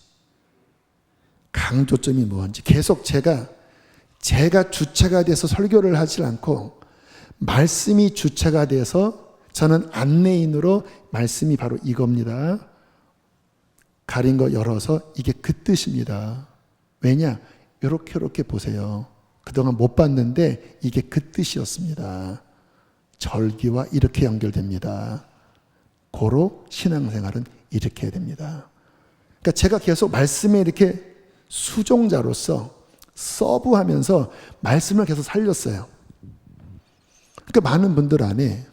강조점이 뭔지 계속 제가 주체가 돼서 설교를 하지 않고 말씀이 주체가 돼서 저는 안내인으로 말씀이 바로 이겁니다. 가린 거 열어서 이게 그 뜻입니다. 왜냐? 이렇게 보세요. 그동안 못 봤는데 이게 그 뜻이었습니다. 절기와 이렇게 연결됩니다. 고로 신앙생활은 이렇게 해야 됩니다. 그러니까 제가 계속 말씀에 이렇게 수종자로서 서브하면서 말씀을 계속 살렸어요. 그러니까 많은 분들 안에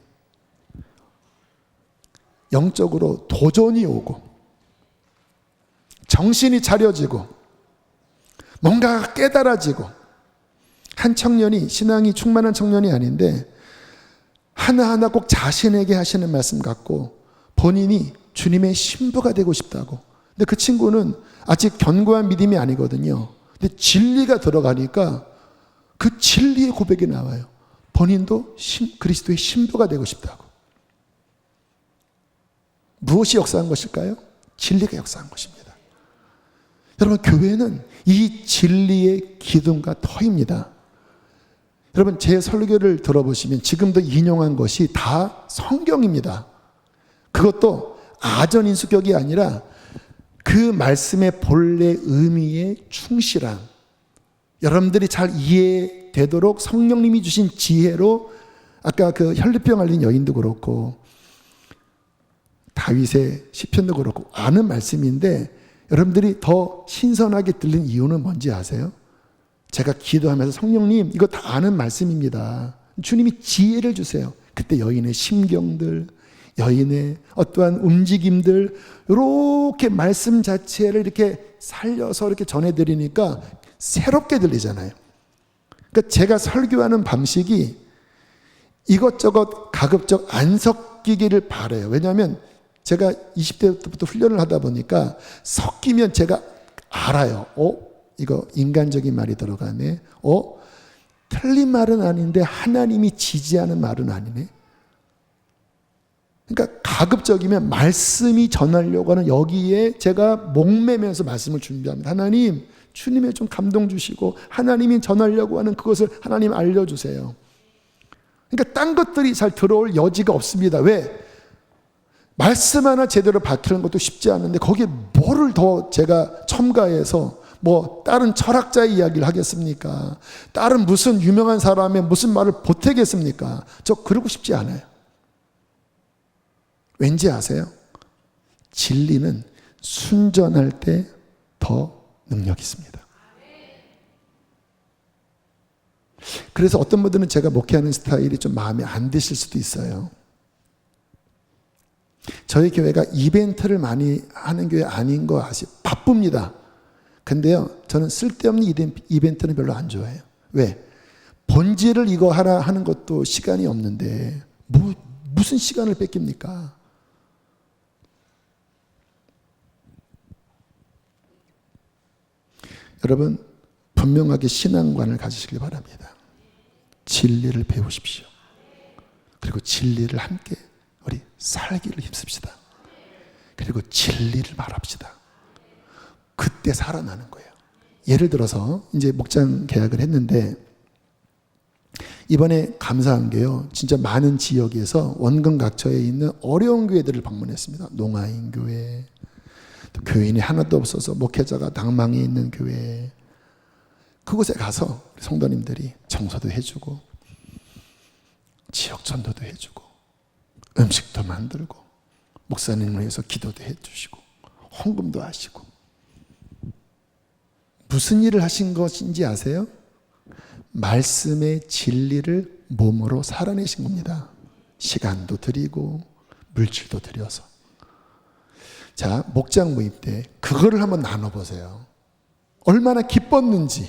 영적으로 도전이 오고 정신이 차려지고 뭔가 깨달아지고, 한 청년이 신앙이 충만한 청년이 아닌데 하나하나 꼭 자신에게 하시는 말씀 같고 본인이 주님의 신부가 되고 싶다고. 근데 그 친구는 아직 견고한 믿음이 아니거든요. 근데 진리가 들어가니까 그 진리의 고백이 나와요. 본인도 그리스도의 신부가 되고 싶다고. 무엇이 역사한 것일까요? 진리가 역사한 것입니다. 여러분, 교회는 이 진리의 기둥과 터입니다. 여러분, 제 설교를 들어보시면 지금도 인용한 것이 다 성경입니다. 그것도 아전인수격이 아니라 그 말씀의 본래 의미에 충실한, 여러분들이 잘 이해되도록 성령님이 주신 지혜로, 아까 그 혈류병 앓린 여인도 그렇고 다윗의 시편도 그렇고 아는 말씀인데, 여러분들이 더 신선하게 들린 이유는 뭔지 아세요? 제가 기도하면서 성령님 이거 다 아는 말씀입니다. 주님이 지혜를 주세요. 그때 여인의 심경들, 여인의 어떠한 움직임들, 이렇게 말씀 자체를 이렇게 살려서 이렇게 전해드리니까 새롭게 들리잖아요. 그러니까 제가 설교하는 방식이 이것저것 가급적 안 섞이기를 바라요. 왜냐하면 제가 20대부터 훈련을 하다 보니까 섞이면 제가 알아요. 이거 인간적인 말이 들어가네. 틀린 말은 아닌데 하나님이 지지하는 말은 아니네. 그러니까 가급적이면 말씀이 전하려고 하는 여기에 제가 목매면서 말씀을 준비합니다. 하나님, 주님의 좀 감동 주시고 하나님이 전하려고 하는 그것을 하나님 알려주세요. 그러니까 딴 것들이 잘 들어올 여지가 없습니다. 왜? 말씀 하나 제대로 밝히는 것도 쉽지 않은데 거기에 뭐를 더 제가 첨가해서 뭐 다른 철학자의 이야기를 하겠습니까? 다른 무슨 유명한 사람의 무슨 말을 보태겠습니까? 저 그러고 싶지 않아요. 왠지 아세요? 진리는 순전할 때 더 능력이 있습니다. 그래서 어떤 분들은 제가 목회하는 스타일이 좀 마음에 안 드실 수도 있어요. 저희 교회가 이벤트를 많이 하는 교회 아닌 거 바쁩니다. 근데요, 저는 쓸데없는 이벤트는 별로 안 좋아해요. 왜? 본질을 이거 하라 하는 것도 시간이 없는데 무슨 시간을 뺏깁니까? 여러분, 분명하게 신앙관을 가지시길 바랍니다. 진리를 배우십시오. 그리고 진리를 함께 우리 살기를 힘씁시다. 그리고 진리를 말합시다. 그때 살아나는 거예요. 예를 들어서 이제 목장 계약을 했는데 이번에 감사한 게요, 진짜 많은 지역에서 원금 각처에 있는 어려운 교회들을 방문했습니다. 농아인 교회, 또 교인이 하나도 없어서 목회자가 낭망에 있는 교회, 그곳에 가서 성도님들이 청소도 해주고 지역 전도도 해주고 음식도 만들고 목사님을 위해서 기도도 해주시고 헌금도 하시고. 무슨 일을 하신 것인지 아세요? 말씀의 진리를 몸으로 살아내신 겁니다. 시간도 드리고 물질도 드려서. 자, 목장 모임 때 그거를 한번 나눠보세요. 얼마나 기뻤는지,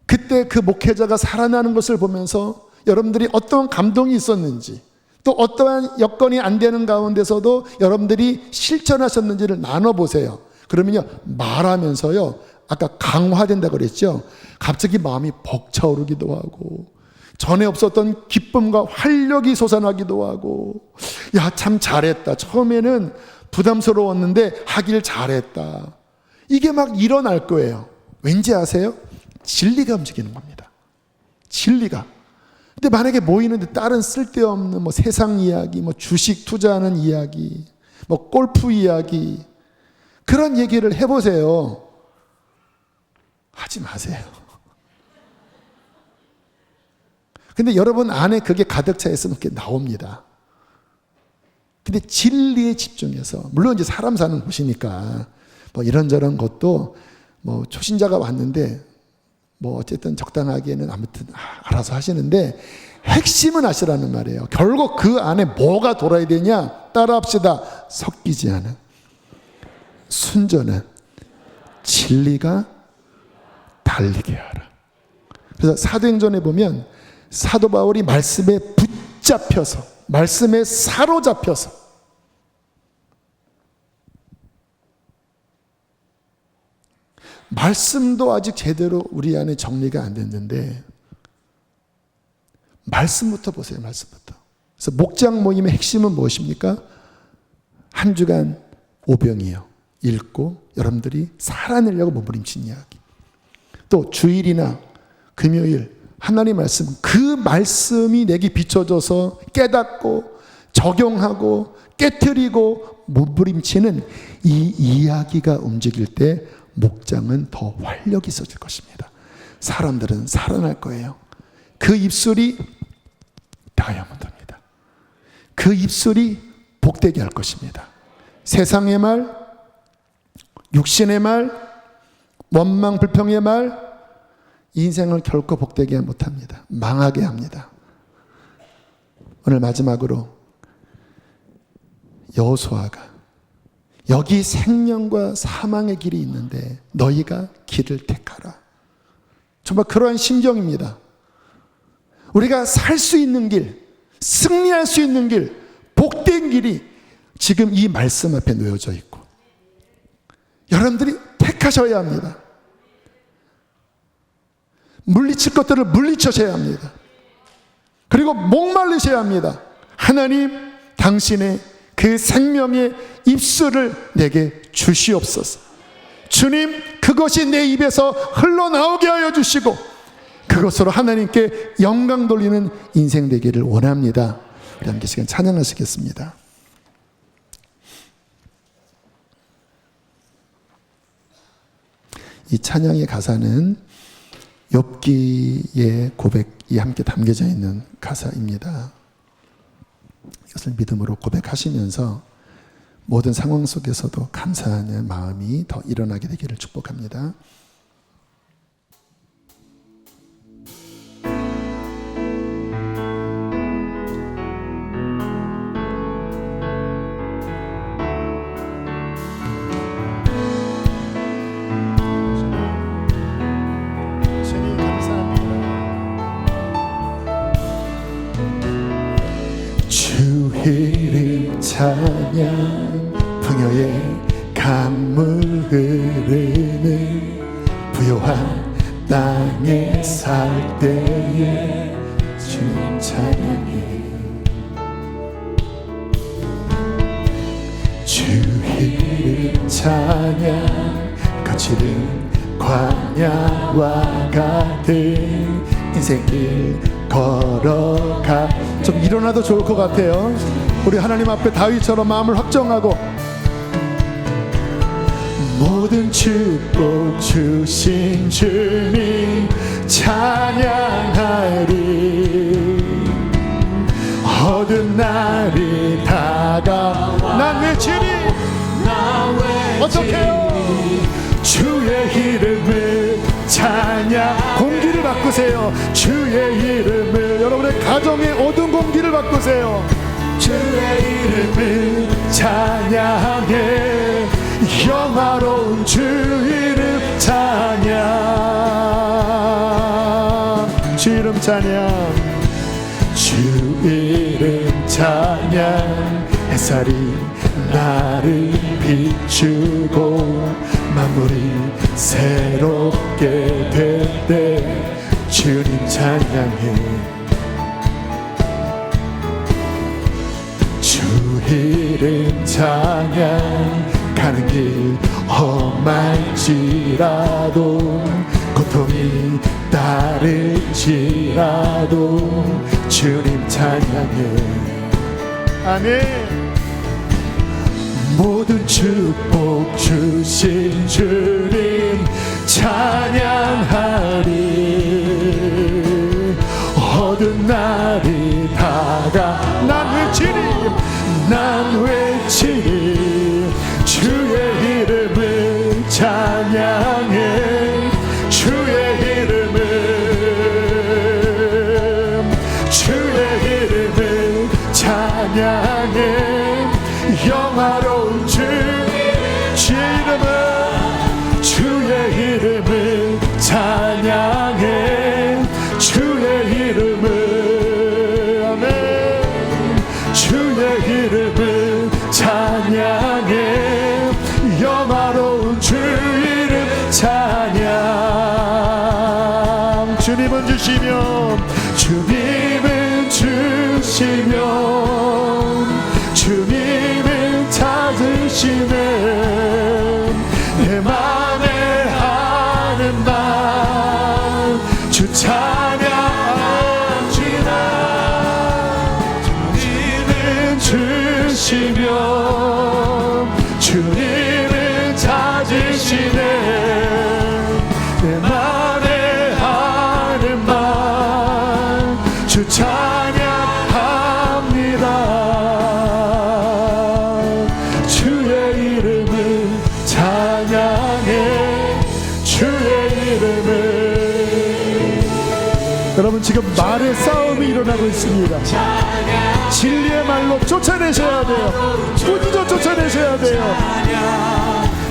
그때 그 목회자가 살아나는 것을 보면서 여러분들이 어떤 감동이 있었는지, 또 어떠한 여건이 안 되는 가운데서도 여러분들이 실천하셨는지를 나눠보세요. 그러면요, 말하면서요, 아까 강화된다고 그랬죠. 갑자기 마음이 벅차오르기도 하고, 전에 없었던 기쁨과 활력이 솟아나기도 하고, 야, 참 잘했다. 처음에는 부담스러웠는데 하길 잘했다. 이게 막 일어날 거예요. 왠지 아세요? 진리가 움직이는 겁니다. 진리가. 근데 만약에 모이는데 다른 쓸데없는 뭐 세상 이야기, 뭐 주식 투자하는 이야기, 뭐 골프 이야기, 그런 얘기를 해보세요. 하지 마세요. 근데 여러분 안에 그게 가득 차 있으면 그게 나옵니다. 근데 진리에 집중해서, 물론 이제 사람 사는 곳이니까 뭐 이런저런 것도 뭐 초신자가 왔는데 뭐 어쨌든 적당하게는 아무튼 알아서 하시는데, 핵심은 하시라는 말이에요. 결국 그 안에 뭐가 돌아야 되냐? 따라합시다. 섞이지 않은, 순전한 진리가 달리게 하라. 그래서 사도행전에 보면 사도 바울이 말씀에 붙잡혀서, 말씀에 사로잡혀서, 말씀도 아직 제대로 우리 안에 정리가 안 됐는데 말씀부터 보세요. 말씀부터. 그래서 목장 모임의 핵심은 무엇입니까? 한 주간 오병이요, 읽고 여러분들이 살아내려고 몸부림친 이야기, 또 주일이나 금요일 하나님 말씀, 그 말씀이 내게 비춰져서 깨닫고 적용하고 깨트리고 몸부림치는 이 이야기가 움직일 때 목장은 더 활력이 있어질 것입니다. 사람들은 살아날 거예요. 그 입술이 다이아몬드입니다. 그 입술이 복되게 할 것입니다. 세상의 말, 육신의 말, 원망 불평의 말, 인생을 결코 복되게 못합니다. 망하게 합니다. 오늘 마지막으로 여호수아가 여기 생명과 사망의 길이 있는데 너희가 길을 택하라. 정말 그러한 심정입니다. 우리가 살 수 있는 길, 승리할 수 있는 길, 복된 길이 지금 이 말씀 앞에 놓여져 있고, 여러분들이 택하셔야 합니다. 물리칠 것들을 물리쳐셔야 합니다. 그리고 목마르셔야 합니다. 하나님, 당신의 그 생명의 입술을 내게 주시옵소서. 주님, 그것이 내 입에서 흘러나오게 하여 주시고 그것으로 하나님께 영광 돌리는 인생 되기를 원합니다. 우리 함께 시간 찬양하시겠습니다. 이 찬양의 가사는 욥기의 고백이 함께 담겨져 있는 가사입니다. 이것을 믿음으로 고백하시면서 모든 상황 속에서도 감사하는 마음이 더 일어나게 되기를 축복합니다. 이름 찬양, 풍요의 강물 흐르는 부요한 땅에 살 때에 주님 찬양해. 주 이름 찬양, 거칠은 광야와 같은 인생길 걸어가. 좀 일어나도 좋을 것 같아요. 우리 하나님 앞에 다윗처럼 마음을 확정하고 모든 축복 주신 주님 찬양하리. 어두운 날이 다가와 난 외치리. 어떡해요? 주의 이름을 찬양. 공기를 바꾸세요. 주의 이름을, 여러분의 가정의 어두운 공기를 바꾸세요. 주의 이름을 찬양해 영화로운 주 이름 찬양 주 이름 찬양 주 이름 찬양 햇살이 나를 비추고 만물이 새롭게 될 때 주님 찬양해 주 이름 찬양 가는 길 험할지라도 고통이 따를지라도 주님 찬양해 아멘 모든 축복 주신 주님 찬양하리 어두운 날이 다가 난 외치리 주의 이름을 찬양해 주의 이름을 찬양해 영화로운 주의 이름을 찬양해 주의 이름을 아멘 주의 이름을 찬양해 영화로운 주 이름 찬양 주님은 주시며 주님을 찾으시네 내 맘에 하는 말 주 찬양하시나 주님은 주시며 주님을 찾으시네 내 맘에 하는 말 주 찬양합니다 주의 이름을 찬양해 주의 이름을 여러분 지금 말의 싸움이 일어나고 있습니다 진리의 말로 쫓아내셔야 돼요 꾸짖어 쫓아내셔야 돼요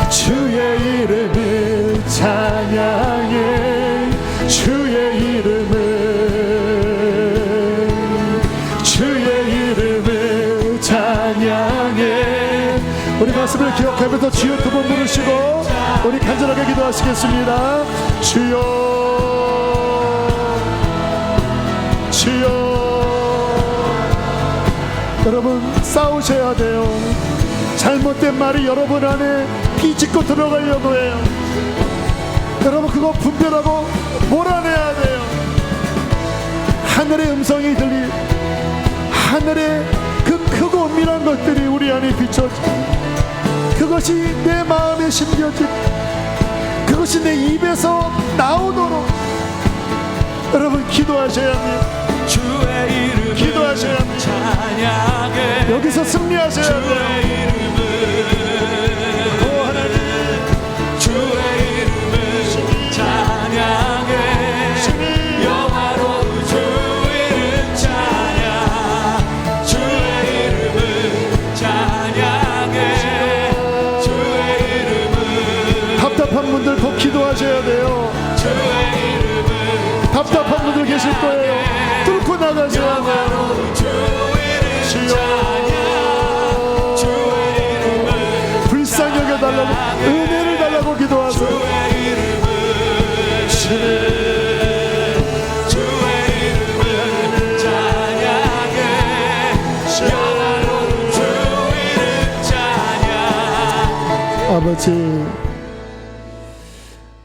주의 이름을 찬양해 주의 이름을 찬양해 우리 말씀을 기억하면서 주여 두 번 부르시고 우리 간절하게 기도하시겠습니다 주여 여러분 싸우셔야 돼요 잘못된 말이 여러분 안에 비집고 들어가려고 해요 여러분 그거 분별하고 몰아내야 돼요 하늘의 음성이 들리 하늘의 그 크고 은밀한 것들이 우리 안에 비춰지 그것이 내 마음에 심겨지 그것이 내 입에서 나오도록 여러분 기도하셔야 합니다 주의 이름을 기도하셔야 합니다 찬양해 여기서 승리하셔야 돼요 오 하나님 주의 이름을 찬양해 영화로운 주 이름 찬양 주의 이름을 찬양해 주의 이름을 답답한 분들 더 기도하셔야 돼요 주의 이름을 답답한 분들 계실 거예요 뚫고 나가셔야 돼요 불쌍히 여겨달라고 은혜를 달라고 기도하세요 아버지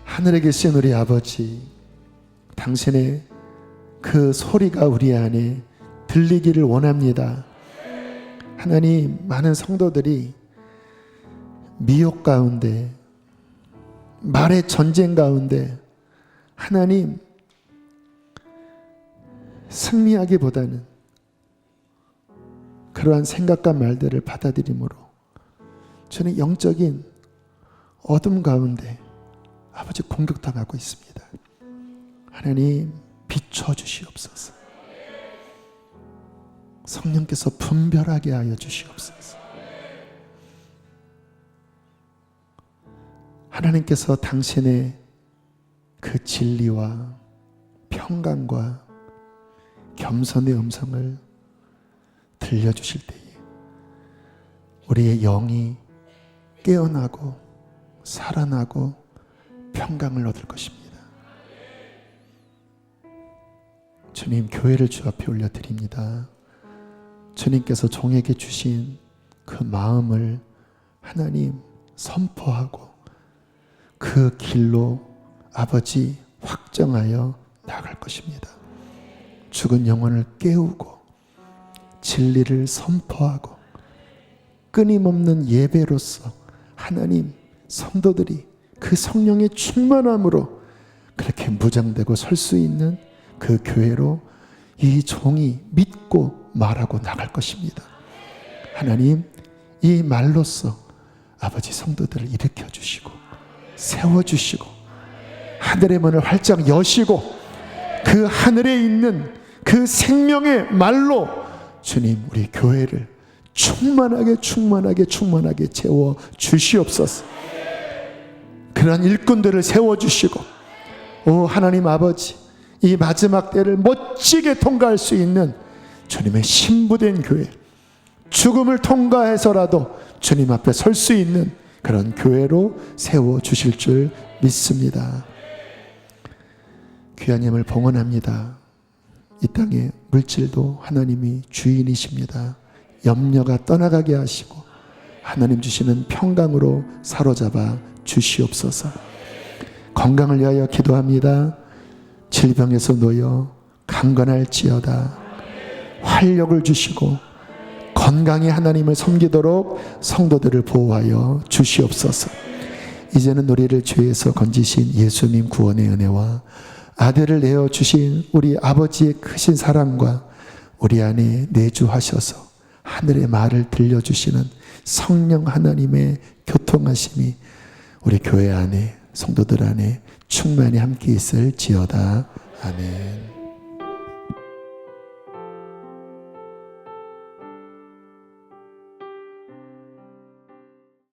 하늘에 계신 우리 아버지 당신의 그 소리가 우리 안에 들리기를 원합니다. 하나님 많은 성도들이 미혹 가운데 말의 전쟁 가운데 하나님 승리하기보다는 그러한 생각과 말들을 받아들임으로 저는 영적인 어둠 가운데 아버지 공격당하고 있습니다. 하나님 비춰주시옵소서. 성령께서 분별하게 하여 주시옵소서. 하나님께서 당신의 그 진리와 평강과 겸손의 음성을 들려주실 때에 우리의 영이 깨어나고 살아나고 평강을 얻을 것입니다. 주님, 교회를 주 앞에 올려드립니다. 주님께서 종에게 주신 그 마음을 하나님 선포하고 그 길로 아버지 확정하여 나갈 것입니다. 죽은 영혼을 깨우고 진리를 선포하고 끊임없는 예배로서 하나님 성도들이 그 성령의 충만함으로 그렇게 무장되고 설 수 있는 그 교회로 이 종이 믿고 말하고 나갈 것입니다. 하나님, 이 말로써 아버지 성도들을 일으켜 주시고 세워 주시고 하늘의 문을 활짝 여시고 그 하늘에 있는 그 생명의 말로 주님, 우리 교회를 충만하게 채워 주시옵소서. 그러한 일꾼들을 세워 주시고, 오 하나님 아버지, 이 마지막 때를 멋지게 통과할 수 있는 주님의 신부된 교회, 죽음을 통과해서라도 주님 앞에 설 수 있는 그런 교회로 세워 주실 줄 믿습니다. 귀한 힘을 봉헌합니다. 이 땅의 물질도 하나님이 주인이십니다. 염려가 떠나가게 하시고 하나님 주시는 평강으로 사로잡아 주시옵소서. 건강을 위하여 기도합니다. 질병에서 놓여 강건할지어다. 활력을 주시고 건강히 하나님을 섬기도록 성도들을 보호하여 주시옵소서. 이제는 우리를 죄에서 건지신 예수님 구원의 은혜와 아들을 내어주신 우리 아버지의 크신 사랑과 우리 안에 내주하셔서 하늘의 말을 들려주시는 성령 하나님의 교통하심이 우리 교회 안에 성도들 안에 충만히 함께 있을지어다. 아멘.